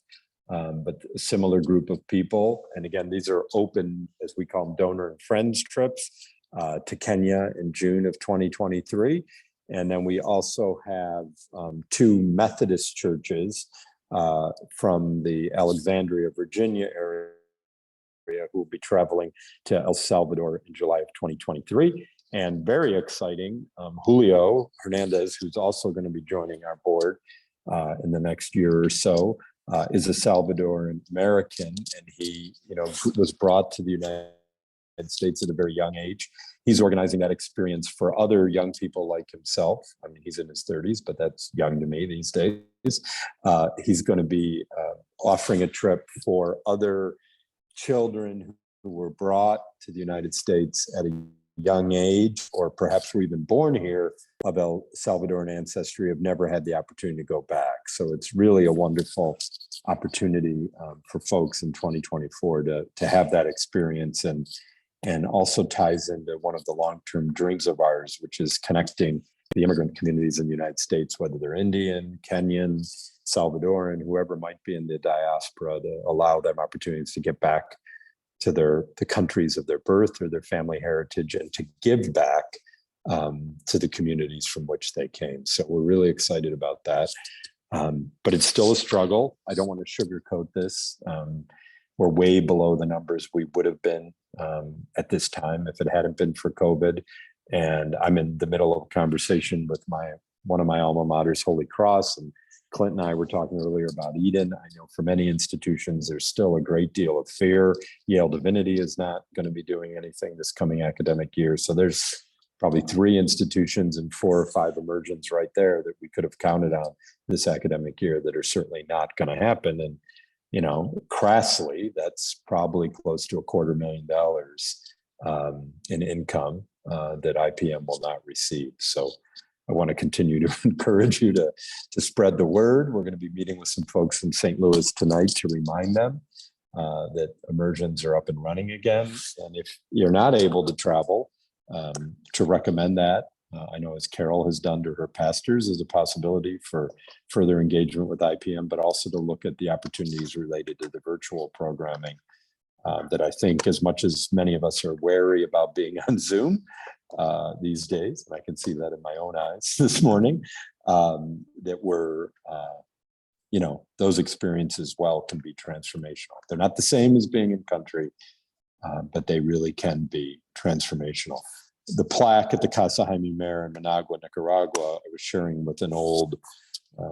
but a similar group of people. And again, these are open, as we call them, donor and friends trips to Kenya in June of 2023. And then we also have 2 Methodist churches from the Alexandria, Virginia area who will be traveling to El Salvador in July of 2023. And very exciting, Julio Hernandez, who's also going to be joining our board in the next year or so, is a Salvadoran American, and he, was brought to the United States at a very young age. He's organizing that experience for other young people like himself. I mean, he's in his 30s, but that's young to me these days. He's going to be offering a trip for other children who were brought to the United States at a young age, or perhaps were even born here of El Salvadoran ancestry, have never had the opportunity to go back. So it's really a wonderful opportunity for folks in 2024 to have that experience, and also ties into one of the long-term dreams of ours, which is connecting the immigrant communities in the United States, whether they're Indian, Kenyan, Salvadoran, whoever might be in the diaspora, to allow them opportunities to get back to the countries of their birth or their family heritage, and to give back to the communities from which they came. So we're really excited about that. But it's still a struggle. I don't want to sugarcoat this. We're way below the numbers we would have been at this time if it hadn't been for COVID. And I'm in the middle of a conversation with one of my alma maters, Holy Cross, and Clint and I were talking earlier about Eden. I know for many institutions, there's still a great deal of fear. Yale Divinity is not going to be doing anything this coming academic year. So there's probably 3 institutions and 4 or 5 immersions right there that we could have counted on this academic year that are certainly not going to happen. And, you know, crassly, that's probably close to $250,000 in income that IPM will not receive. So I want to continue to encourage you to spread the word. We're going to be meeting with some folks in St. Louis tonight to remind them that immersions are up and running again. And if you're not able to travel, to recommend that. I know as Carol has done to her pastors as a possibility for further engagement with IPM, but also to look at the opportunities related to the virtual programming that I think, as much as many of us are wary about being on Zoom these days, and I can see that in my own eyes this morning, that we're, you know, those experiences can be transformational. They're not the same as being in country, but they really can be transformational. The plaque at the Casa Jaime Mer in Managua, Nicaragua, I was sharing with an old,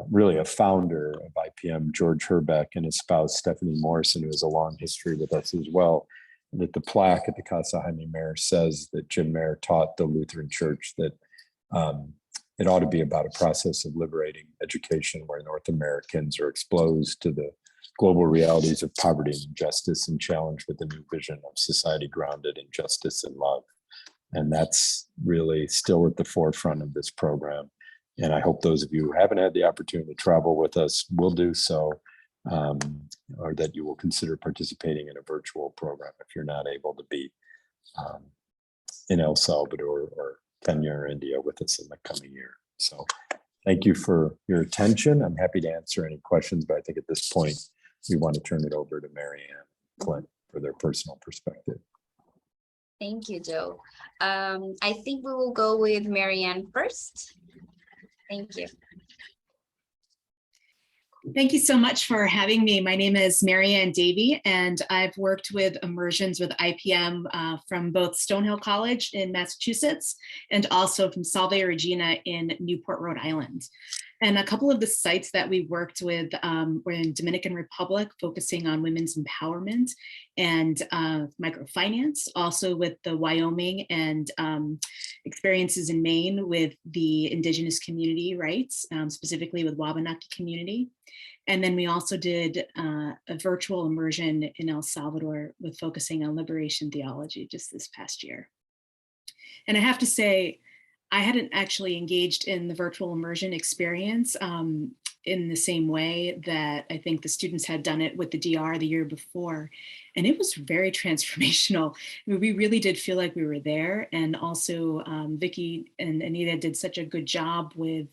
really a founder of IPM, George Herbeck, and his spouse, Stephanie Morrison, who has a long history with us as well. And that the plaque at the Casa Jaime Mer says that Jim Mayer taught the Lutheran Church that it ought to be about a process of liberating education where North Americans are exposed to the global realities of poverty and injustice and challenged with a new vision of society grounded in justice and love. And that's really still at the forefront of this program. And I hope those of you who haven't had the opportunity to travel with us will do so, or that you will consider participating in a virtual program if you're not able to be in El Salvador or Kenya or India with us in the coming year. So thank you for your attention. I'm happy to answer any questions, but I think at this point, we want to turn it over to MaryAnne and Clint for their personal perspective. Thank you, Joe. I think we will go with MaryAnne first. Thank you. Thank you so much for having me. My name is MaryAnne Davey, and I've worked with immersions with IPM from both Stonehill College in Massachusetts and also from Salve Regina in Newport, Rhode Island. And a couple of the sites that we worked with were in Dominican Republic, focusing on women's empowerment and microfinance, also with the Wyoming and experiences in Maine with the indigenous community rights, specifically with Wabanaki community. And then we also did a virtual immersion in El Salvador with focusing on liberation theology just this past year. And I have to say, I hadn't actually engaged in the virtual immersion experience in the same way that I think the students had done it with the DR the year before. And it was very transformational. I mean, we really did feel like we were there. And also Vicki and Anita did such a good job with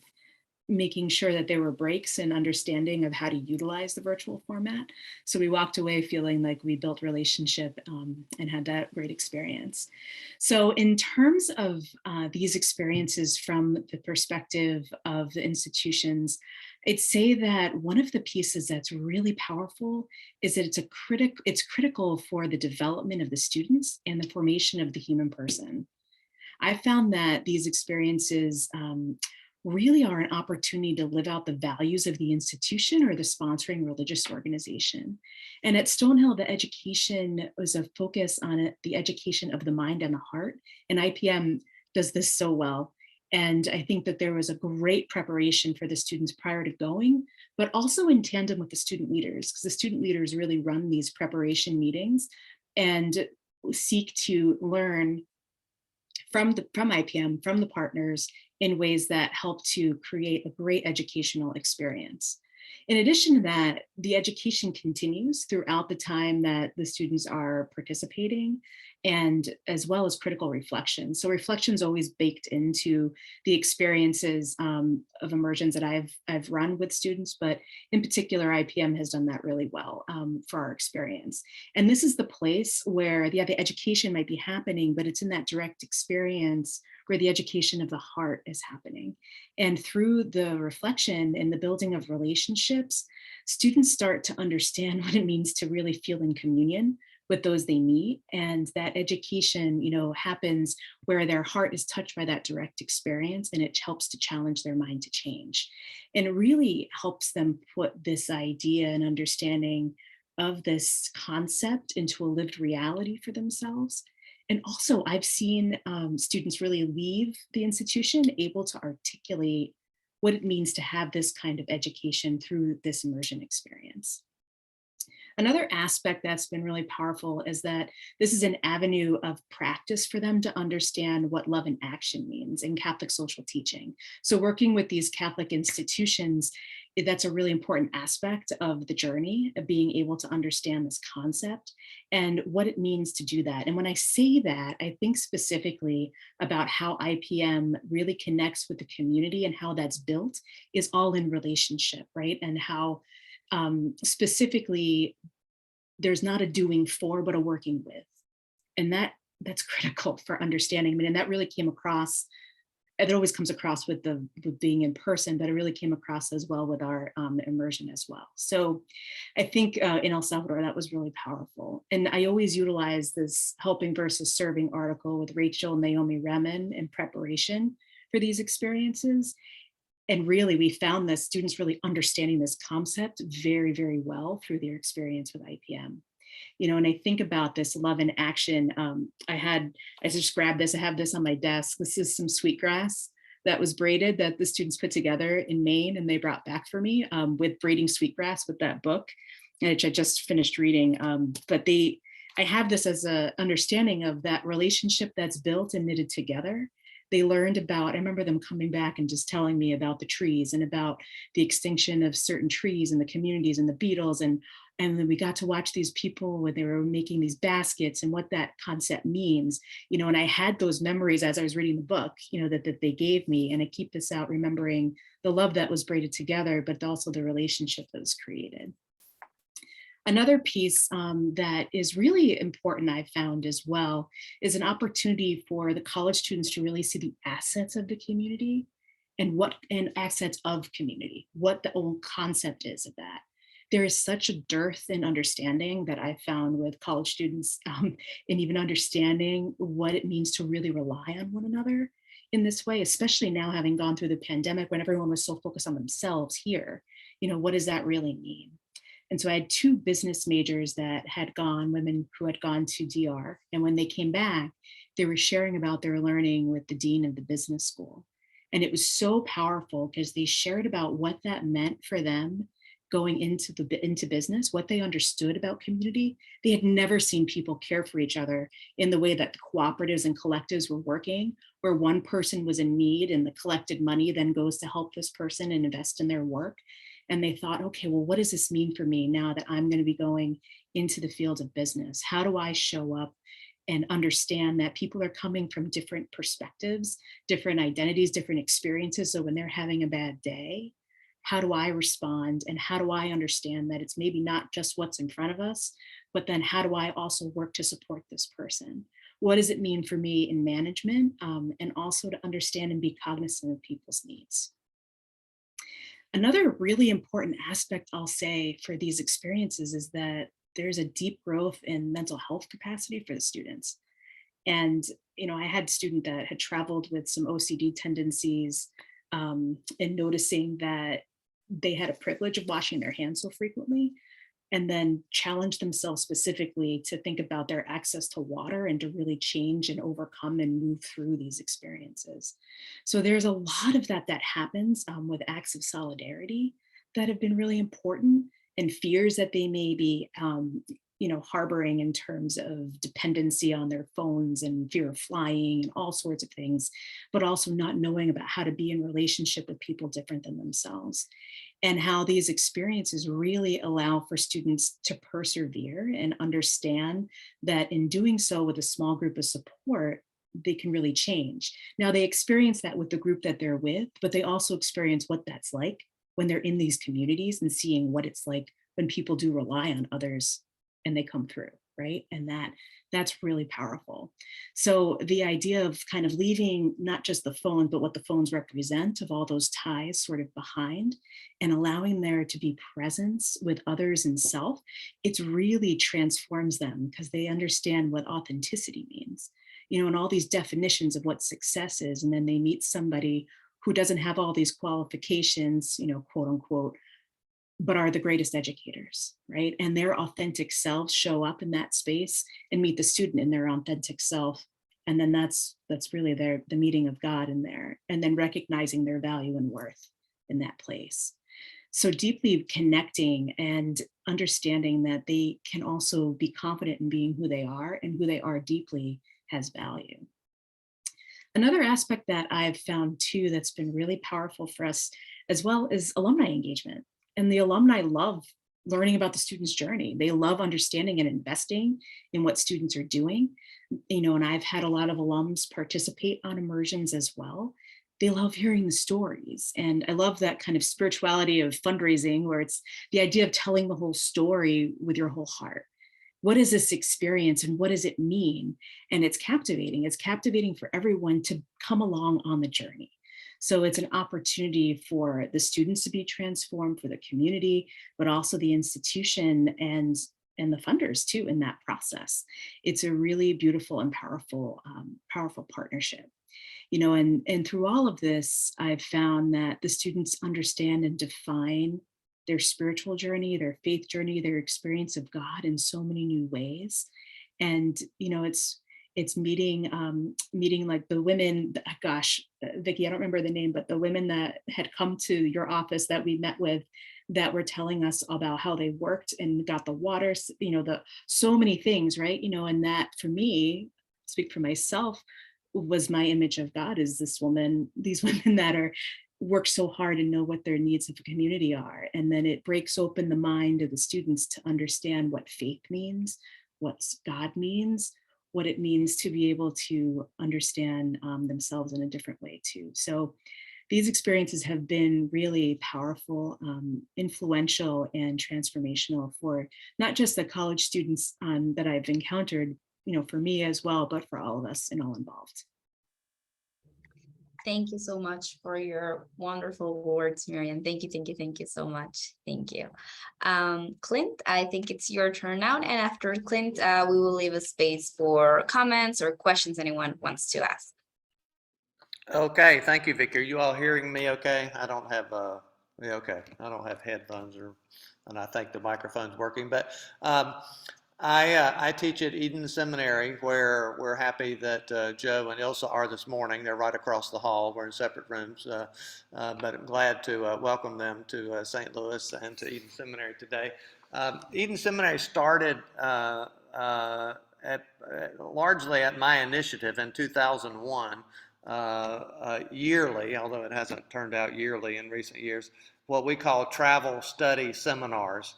making sure that there were breaks and understanding of how to utilize the virtual format. So we walked away feeling like we built relationship and had that great experience. So in terms of these experiences from the perspective of the institutions, I'd say that one of the pieces that's really powerful is that it's critical for the development of the students and the formation of the human person. I found that these experiences really are an opportunity to live out the values of the institution or the sponsoring religious organization. And at Stonehill, the education was a focus on the education of the mind and the heart. And IPM does this so well. And I think that there was a great preparation for the students prior to going, but also in tandem with the student leaders, because the student leaders really run these preparation meetings and seek to learn from IPM, from the partners, in ways that help to create a great educational experience. In addition to that, the education continues throughout the time that the students are participating, and as well as critical reflection. So reflection is always baked into the experiences of immersions that I've run with students, but in particular, IPM has done that really well for our experience. And this is the place where the education might be happening, but it's in that direct experience where the education of the heart is happening. And through the reflection and the building of relationships, students start to understand what it means to really feel in communion with those they meet. And that education, happens where their heart is touched by that direct experience, and it helps to challenge their mind to change. And it really helps them put this idea and understanding of this concept into a lived reality for themselves. And also I've seen students really leave the institution able to articulate what it means to have this kind of education through this immersion experience. Another aspect that's been really powerful is that this is an avenue of practice for them to understand what love in action means in Catholic social teaching. So working with these Catholic institutions, that's a really important aspect of the journey of being able to understand this concept and what it means to do that. And when I say that, I think specifically about how IPM really connects with the community, and how that's built is all in relationship, right? And how specifically there's not a doing for, but a working with. And that's critical for understanding. I mean, and that really came across, it always comes across with being in person, but it really came across as well with our immersion as well. So I think in El Salvador, that was really powerful. And I always utilize this helping versus serving article with Rachel and Naomi Remen in preparation for these experiences. And really, we found the students really understanding this concept very, very well through their experience with IPM. And I think about this love in action. I just grabbed this, I have this on my desk. This is some sweetgrass that was braided that the students put together in Maine, and they brought back for me with braiding sweetgrass with that book, which I just finished reading. But I have this as an understanding of that relationship that's built and knitted together. They learned about, I remember them coming back and just telling me about the trees and about the extinction of certain trees and the communities and the beetles. And then we got to watch these people when they were making these baskets and what that concept means, and I had those memories as I was reading the book, that they gave me. And I keep this out, remembering the love that was braided together, but also the relationship that was created. Another piece that is really important, I've found as well, is an opportunity for the college students to really see the assets of the community and assets of community, what the whole concept is of that. There is such a dearth in understanding that I found with college students and even understanding what it means to really rely on one another in this way, especially now having gone through the pandemic when everyone was so focused on themselves here. What does that really mean? And so I had two business majors that had gone, women who had gone to DR. And when they came back, they were sharing about their learning with the dean of the business school. And it was so powerful because they shared about what that meant for them going into business, what they understood about community. They had never seen people care for each other in the way that the cooperatives and collectives were working, where one person was in need and the collected money then goes to help this person and invest in their work. And they thought, okay, well, what does this mean for me now that I'm going to be going into the field of business? How do I show up and understand that people are coming from different perspectives, different identities, different experiences? So when they're having a bad day, how do I respond? And how do I understand that it's maybe not just what's in front of us, but then how do I also work to support this person? What does it mean for me in management? And also to understand and be cognizant of people's needs. Another really important aspect I'll say for these experiences is that there's a deep growth in mental health capacity for the students. And, I had a student that had traveled with some OCD tendencies and noticing that they had a privilege of washing their hands so frequently, and then challenge themselves specifically to think about their access to water and to really change and overcome and move through these experiences. So there's a lot of that happens with acts of solidarity that have been really important, and fears that they may be harboring in terms of dependency on their phones and fear of flying and all sorts of things, but also not knowing about how to be in relationship with people different than themselves. And how these experiences really allow for students to persevere and understand that in doing so with a small group of support, they can really change. Now they experience that with the group that they're with, but they also experience what that's like when they're in these communities and seeing what it's like when people do rely on others and they come through, right? And that's really powerful. So the idea of kind of leaving not just the phone, but what the phones represent of all those ties sort of behind, and allowing there to be presence with others and self, it really transforms them because they understand what authenticity means, and all these definitions of what success is. And then they meet somebody who doesn't have all these qualifications, quote unquote, but are the greatest educators, right? And their authentic selves show up in that space and meet the student in their authentic self. And then that's really the meeting of God in there, and then recognizing their value and worth in that place. So deeply connecting and understanding that they can also be confident in being who they are, and who they are deeply has value. Another aspect that I've found too that's been really powerful for us as well is alumni engagement. And the alumni love learning about the student's journey. They love understanding and investing in what students are doing. And I've had a lot of alums participate on immersions as well. They love hearing the stories. And I love that kind of spirituality of fundraising, where it's the idea of telling the whole story with your whole heart. What is this experience and what does it mean? And it's captivating. It's captivating for everyone to come along on the journey. So it's an opportunity for the students to be transformed, for the community, but also the institution and the funders too in that process. It's a really beautiful and powerful partnership. And through all of this, I've found that the students understand and define their spiritual journey, their faith journey, their experience of God in so many new ways. And, it's meeting like the women, gosh, Vicki, I don't remember the name, but the women that had come to your office that we met with, that were telling us about how they worked and got the water, so many things, right? And that for me, speak for myself, was my image of God, is these women that work so hard and know what their needs of the community are. And then it breaks open the mind of the students to understand what faith means, what God means, what it means to be able to understand themselves in a different way too. So these experiences have been really powerful, influential, and transformational for not just the college students that I've encountered, for me as well, but for all of us and all involved. Thank you so much for your wonderful words, MaryAnne. Thank you so much. Thank you. Clint, I think it's your turn now. And after Clint, we will leave a space for comments or questions anyone wants to ask. Okay, thank you, Victor. You all hearing me okay? I don't have, okay. I don't have headphones and I think the microphone's working, but I teach at Eden Seminary, where we're happy that Joe and Ilsa are this morning. They're right across the hall. We're in separate rooms, but I'm glad to welcome them to St. Louis and to Eden Seminary today. Eden Seminary started largely at my initiative in 2001, yearly, although it hasn't turned out yearly in recent years, what we call travel study seminars.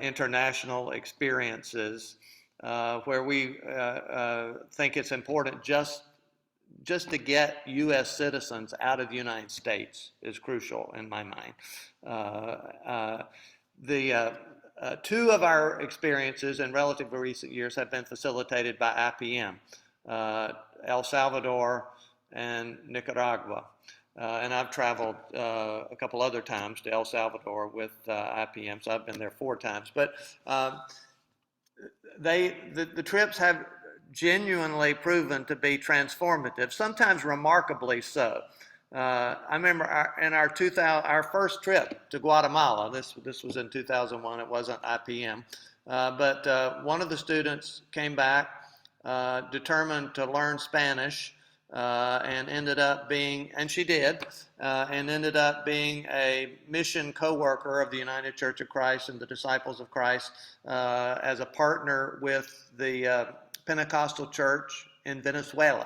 International experiences, where we think it's important just to get U.S. citizens out of the United States is crucial in my mind. Two of our experiences in relatively recent years have been facilitated by IPM, El Salvador and Nicaragua. And I've traveled a couple other times to El Salvador with IPM, so I've been there 4 times. But the trips have genuinely proven to be transformative, sometimes remarkably so. I remember our first trip to Guatemala. This was in 2001. It wasn't IPM, but one of the students came back determined to learn Spanish. And ended up being, and she did, and ended up being a mission co-worker of the United Church of Christ and the Disciples of Christ as a partner with the Pentecostal Church in Venezuela.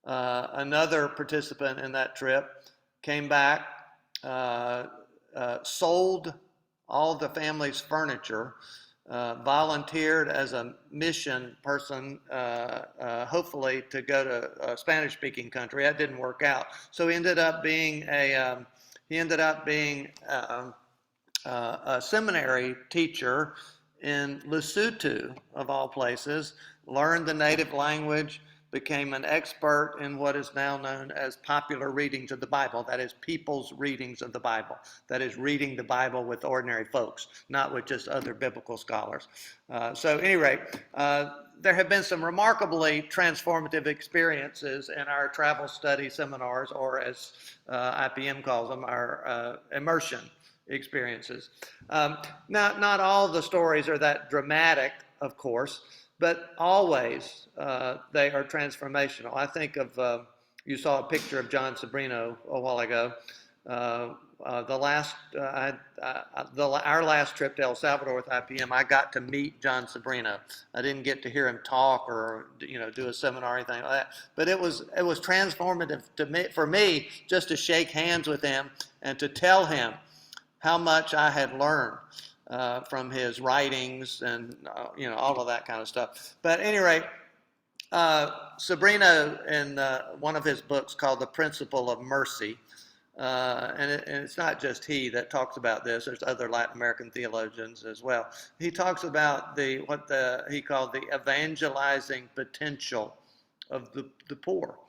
Another participant in that trip came back, sold all the family's furniture, volunteered as a mission person, hopefully to go to a Spanish-speaking country. That didn't work out, so he ended up being a seminary teacher in Lesotho, of all places, learned the native language, became an expert in what is now known as popular readings of the Bible. That is people's readings of the Bible. That is reading the Bible with ordinary folks, not with just other biblical scholars. So at any rate, there have been some remarkably transformative experiences in our travel study seminars, or as IPM calls them, our immersion experiences. Not all the stories are that dramatic, of course, but always they are transformational. I think of, you saw a picture of John Sabrino a while ago. Our last trip to El Salvador with IPM, I got to meet John Sabrino. I didn't get to hear him talk or do a seminar or anything like that, but it was transformative for me just to shake hands with him and to tell him how much I had learned from his writings and all of that kind of stuff. But at any rate, Sabrino, in one of his books called The Principle of Mercy, and it's not just he that talks about this. There's other Latin American theologians as well. He talks about what he called the evangelizing potential of the poor,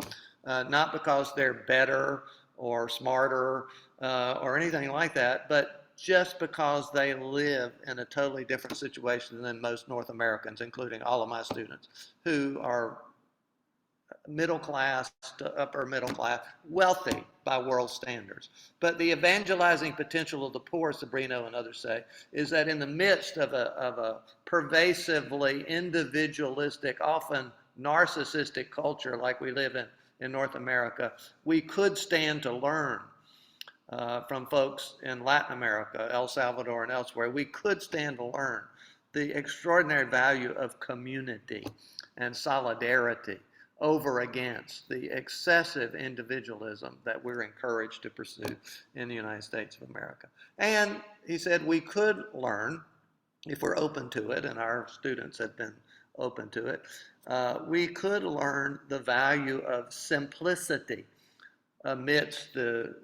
not because they're better or smarter or anything like that, but just because they live in a totally different situation than most North Americans, including all of my students, who are middle class to upper middle class, wealthy by world standards. But the evangelizing potential of the poor, Sabrino and others say, is that in the midst of a pervasively individualistic, often narcissistic culture like we live in North America, we could stand to learn from folks in Latin America, El Salvador and elsewhere. We could stand to learn the extraordinary value of community and solidarity over against the excessive individualism that we're encouraged to pursue in the United States of America. And he said we could learn, if we're open to it, and our students have been open to it, we could learn the value of simplicity amidst the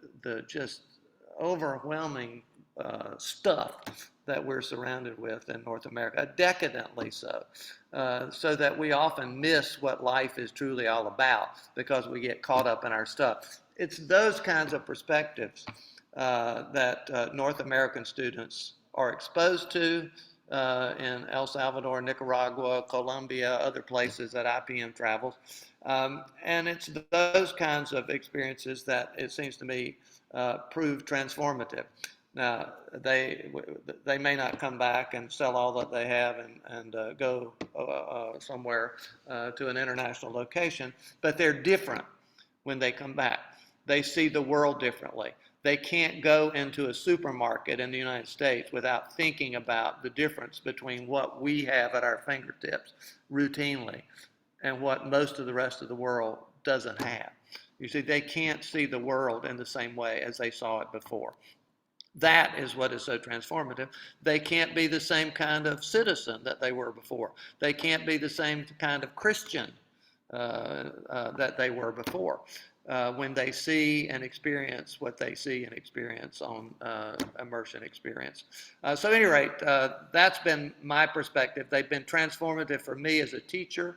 just overwhelming stuff that we're surrounded with in North America, decadently so, so that we often miss what life is truly all about because we get caught up in our stuff. It's those kinds of perspectives that North American students are exposed to in El Salvador, Nicaragua, Colombia, other places that IPM travels. And it's those kinds of experiences that it seems to me prove transformative. Now, they may not come back and sell all that they have and go somewhere to an international location, but they're different when they come back. They see the world differently. They can't go into a supermarket in the United States without thinking about the difference between what we have at our fingertips routinely and what most of the rest of the world doesn't have. You see, they can't see the world in the same way as they saw it before. That is what is so transformative. They can't be the same kind of citizen that they were before. They can't be the same kind of Christian that they were before when they see and experience what they see and experience on Immersion Experience. So at any rate, that's been my perspective. They've been transformative for me as a teacher,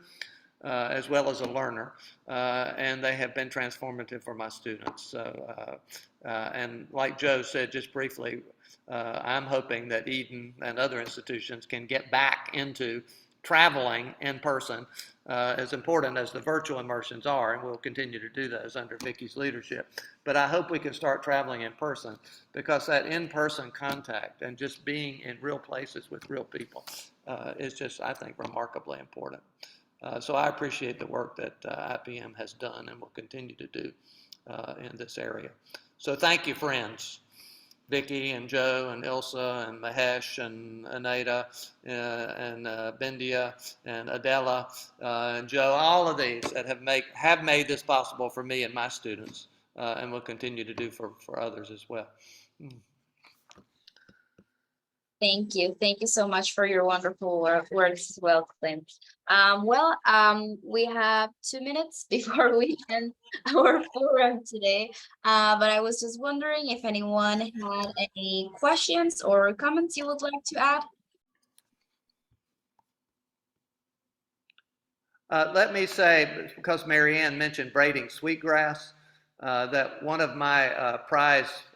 as well as a learner, and they have been transformative for my students. So, and like Joe said just briefly, I'm hoping that Eden and other institutions can get back into traveling in person, as important as the virtual immersions are, and we'll continue to do those under Vicky's leadership. But I hope we can start traveling in person, because that in-person contact and just being in real places with real people is just, I think, remarkably important. So I appreciate the work that IPM has done and will continue to do in this area. So thank you, friends. Vicky and Joe and Ilsa and Mahesh and Anita and Bindia and Adela and Joe, all of these that have made this possible for me and my students, and will continue to do for others as well. Thank you. Thank you so much for your wonderful words as well, Clint. We have 2 minutes before we end our forum today. But I was just wondering if anyone had any questions or comments you would like to add. Let me say, because MaryAnne mentioned braiding sweetgrass, that one of my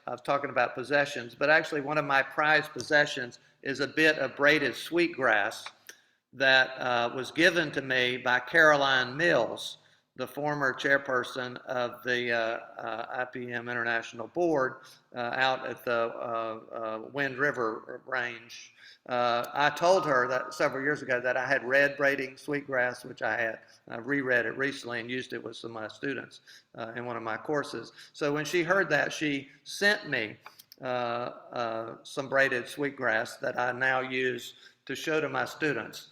I was talking about possessions, but actually one of my prized possessions is a bit of braided sweetgrass that was given to me by Caroline Mills, the former chairperson of the IPM International Board out at the Wind River Range. I told her that several years ago that I had read Braiding Sweetgrass, which I had. I reread it recently and used it with some of my students in one of my courses. So when she heard that, she sent me some braided sweetgrass that I now use to show to my students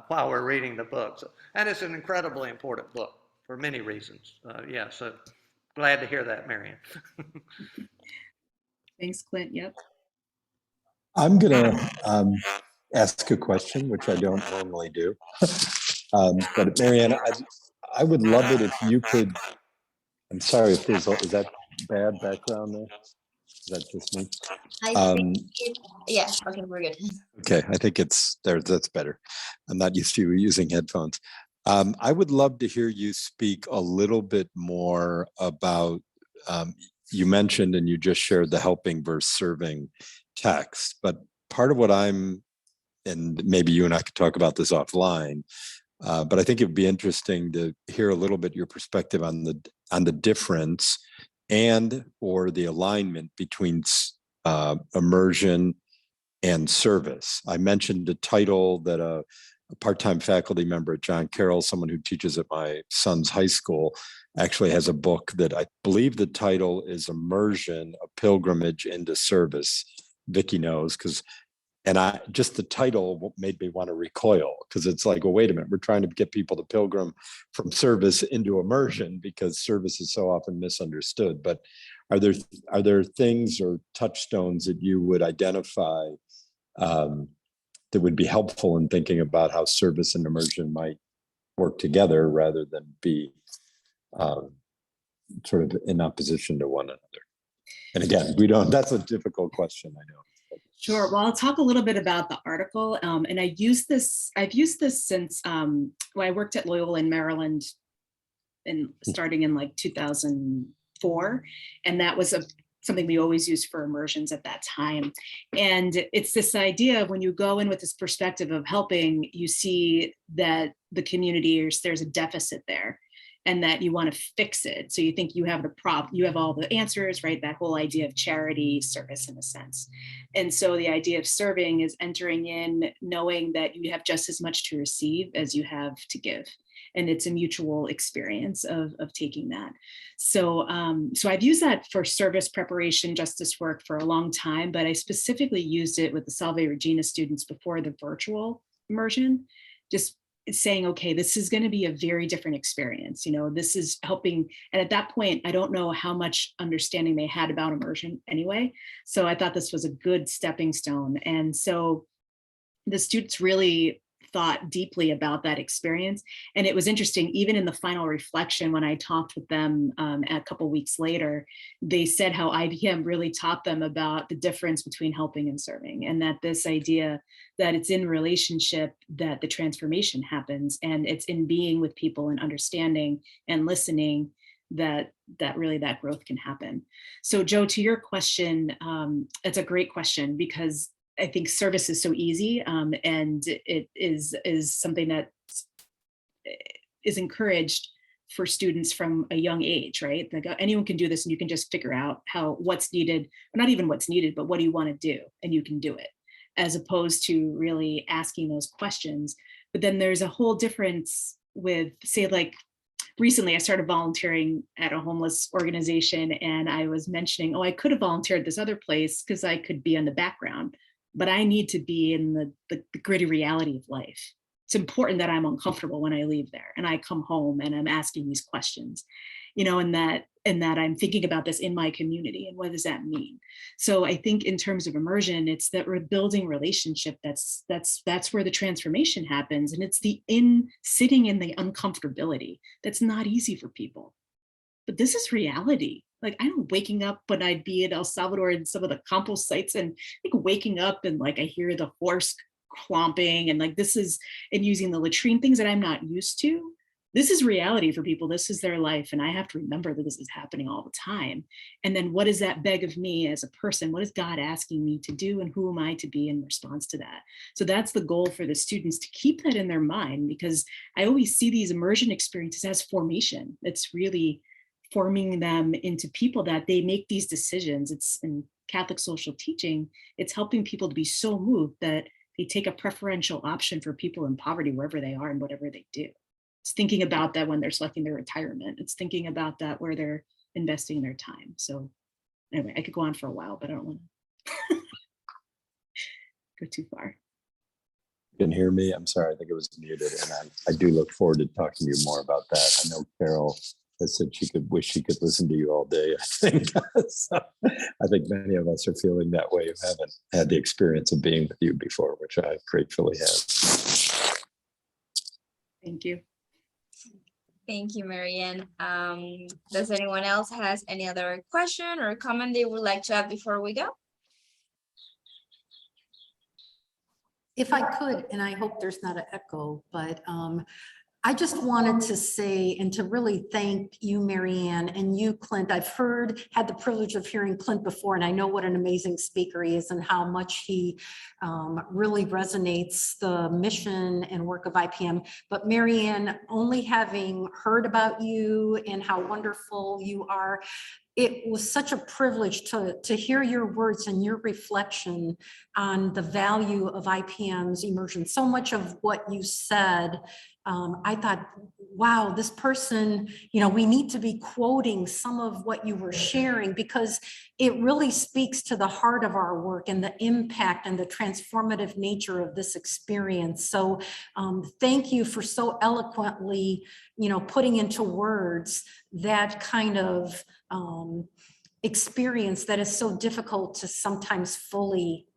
while we're reading the book. So, and it's an incredibly important book for many reasons. Yeah, so glad to hear that, MaryAnne. Thanks, Clint. Yep. I'm gonna ask a question, which I don't normally do. But MaryAnne, I would love it if you could, I'm sorry if there's, is that bad background there? Is that just me? I think yeah, okay, we're good. Okay, I think it's there. That's better. I'm not used to using headphones. I would love to hear you speak a little bit more about, you mentioned and you just shared the helping versus serving text, but part of what and maybe you and I could talk about this offline, but I think it'd be interesting to hear a little bit your perspective on the difference and or the alignment between immersion and service. I mentioned a title that a part-time faculty member at John Carroll, someone who teaches at my son's high school, actually has a book that I believe the title is Immersion, a Pilgrimage into Service. Vicky knows, and the title made me want to recoil, because it's like, well, wait a minute, we're trying to get people to pilgrim from service into immersion because service is so often misunderstood. But are there things or touchstones that you would identify that would be helpful in thinking about how service and immersion might work together rather than be sort of in opposition to one another? And again, that's a difficult question, I know. Sure. Well, I'll talk a little bit about the article. And I've used this since I worked at Loyola in Maryland starting in like 2004. And that was something we always used for immersions at that time. And it's this idea of when you go in with this perspective of helping, you see that the community, there's a deficit there, and that you want to fix it. So you think you have you have all the answers, right? That whole idea of charity service in a sense. And so the idea of serving is entering in, knowing that you have just as much to receive as you have to give. And it's a mutual experience of taking that. So, so I've used that for service preparation, justice work for a long time, but I specifically used it with the Salve Regina students before the virtual immersion, just saying, okay, this is going to be a very different experience. This is helping. And at that point, I don't know how much understanding they had about immersion anyway. So I thought this was a good stepping stone. And so the students really thought deeply about that experience. And it was interesting, even in the final reflection, when I talked with them a couple weeks later, they said how IPM really taught them about the difference between helping and serving, and that this idea that it's in relationship that the transformation happens, and it's in being with people and understanding and listening that really that growth can happen. So Joe, to your question, it's a great question, because I think service is so easy, and it is something that is encouraged for students from a young age, right? Like anyone can do this, and you can just figure out what's needed, or not even what's needed, but what do you want to do, and you can do it, as opposed to really asking those questions. But then there's a whole difference with, say, like recently I started volunteering at a homeless organization, and I was mentioning, oh, I could have volunteered this other place because I could be in the background, but I need to be in the gritty reality of life. It's important that I'm uncomfortable when I leave there and I come home and I'm asking these questions, and that I'm thinking about this in my community, and what does that mean? So I think in terms of immersion, it's that we're building relationship. That's where the transformation happens. And it's sitting in the uncomfortability. That's not easy for people, but this is reality. Like, I know waking up when I'd be in El Salvador and some of the compost sites, and like waking up and like I hear the horse clomping and like this is, and using the latrine, things that I'm not used to. This is reality for people. This is their life. And I have to remember that this is happening all the time. And then what does that beg of me as a person? What is God asking me to do? And who am I to be in response to that? So that's the goal for the students, to keep that in their mind, because I always see these immersion experiences as formation. It's really forming them into people that they make these decisions. It's in Catholic social teaching, it's helping people to be so moved that they take a preferential option for people in poverty wherever they are and whatever they do. It's thinking about that when they're selecting their retirement. It's thinking about that where they're investing their time. So anyway, I could go on for a while, but I don't want to go too far. You can hear me? I'm sorry, I think it was muted, and I do look forward to talking to you more about that. I know Carol has said she could wish she could listen to you all day, I think. So I think many of us are feeling that way, who haven't had the experience of being with you before, which I gratefully have. Thank you. Thank you, MaryAnne. Does anyone else has any other question or comment they would like to add before we go? If I could, and I hope there's not an echo, but I just wanted to say and to really thank you, MaryAnne, and you, Clint. I've had the privilege of hearing Clint before, and I know what an amazing speaker he is and how much he really resonates the mission and work of IPM. But MaryAnne, only having heard about you and how wonderful you are, it was such a privilege to hear your words and your reflection on the value of IPM's immersion. So much of what you said, I thought, wow, this person, we need to be quoting some of what you were sharing, because it really speaks to the heart of our work and the impact and the transformative nature of this experience. So thank you for so eloquently, putting into words that kind of experience that is so difficult to sometimes fully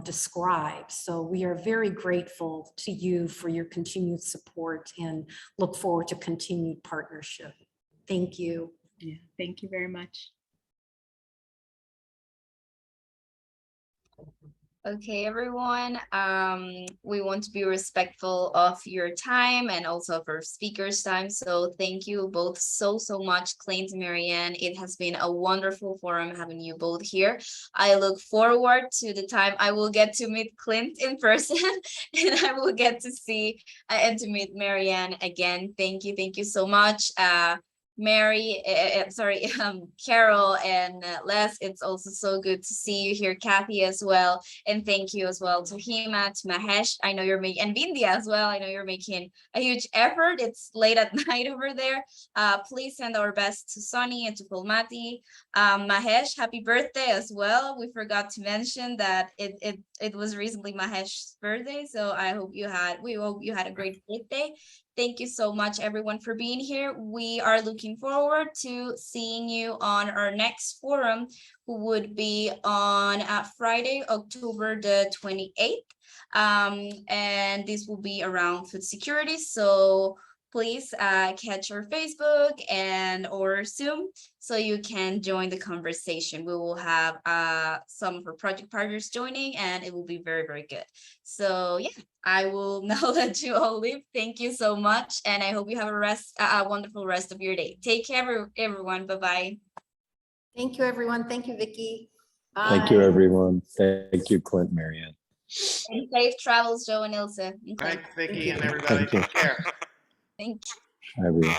describe. So we are very grateful to you for your continued support and look forward to continued partnership. Thank you. Yeah, thank you very much. Okay, everyone. We want to be respectful of your time and also of our speakers' time. So thank you both so much, Clint and MaryAnne. It has been a wonderful forum having you both here. I look forward to the time I will get to meet Clint in person and I will get to see and to meet MaryAnne again. Thank you so much. Carol and Les, it's also so good to see you here. Kathy as well, and thank you as well to Hima, to Mahesh. I know you're making, and Vindhya as well. I know you're making a huge effort. It's late at night over there. Please send our best to Sonny and to Pulmati. Mahesh, happy birthday as well. We forgot to mention that it was recently Mahesh's birthday, so we hope you had a great birthday. Thank you so much, everyone, for being here. We are looking forward to seeing you on our next forum, who would be on Friday, October the 28th. And this will be around food security. So please catch our Facebook or Zoom so you can join the conversation. We will have some of our project partners joining, and it will be very good. So yeah, I will now let you all leave. Thank you so much, and I hope you have a wonderful rest of your day. Take care, everyone. Bye-bye. Thank you, everyone. Thank you, Vicki. Bye. Thank you, everyone. Thank you, Clint, MaryAnne. And safe travels, Joe and Ilse. All right, Vicki and Thank everybody, you. take care. Thank you. Everyone.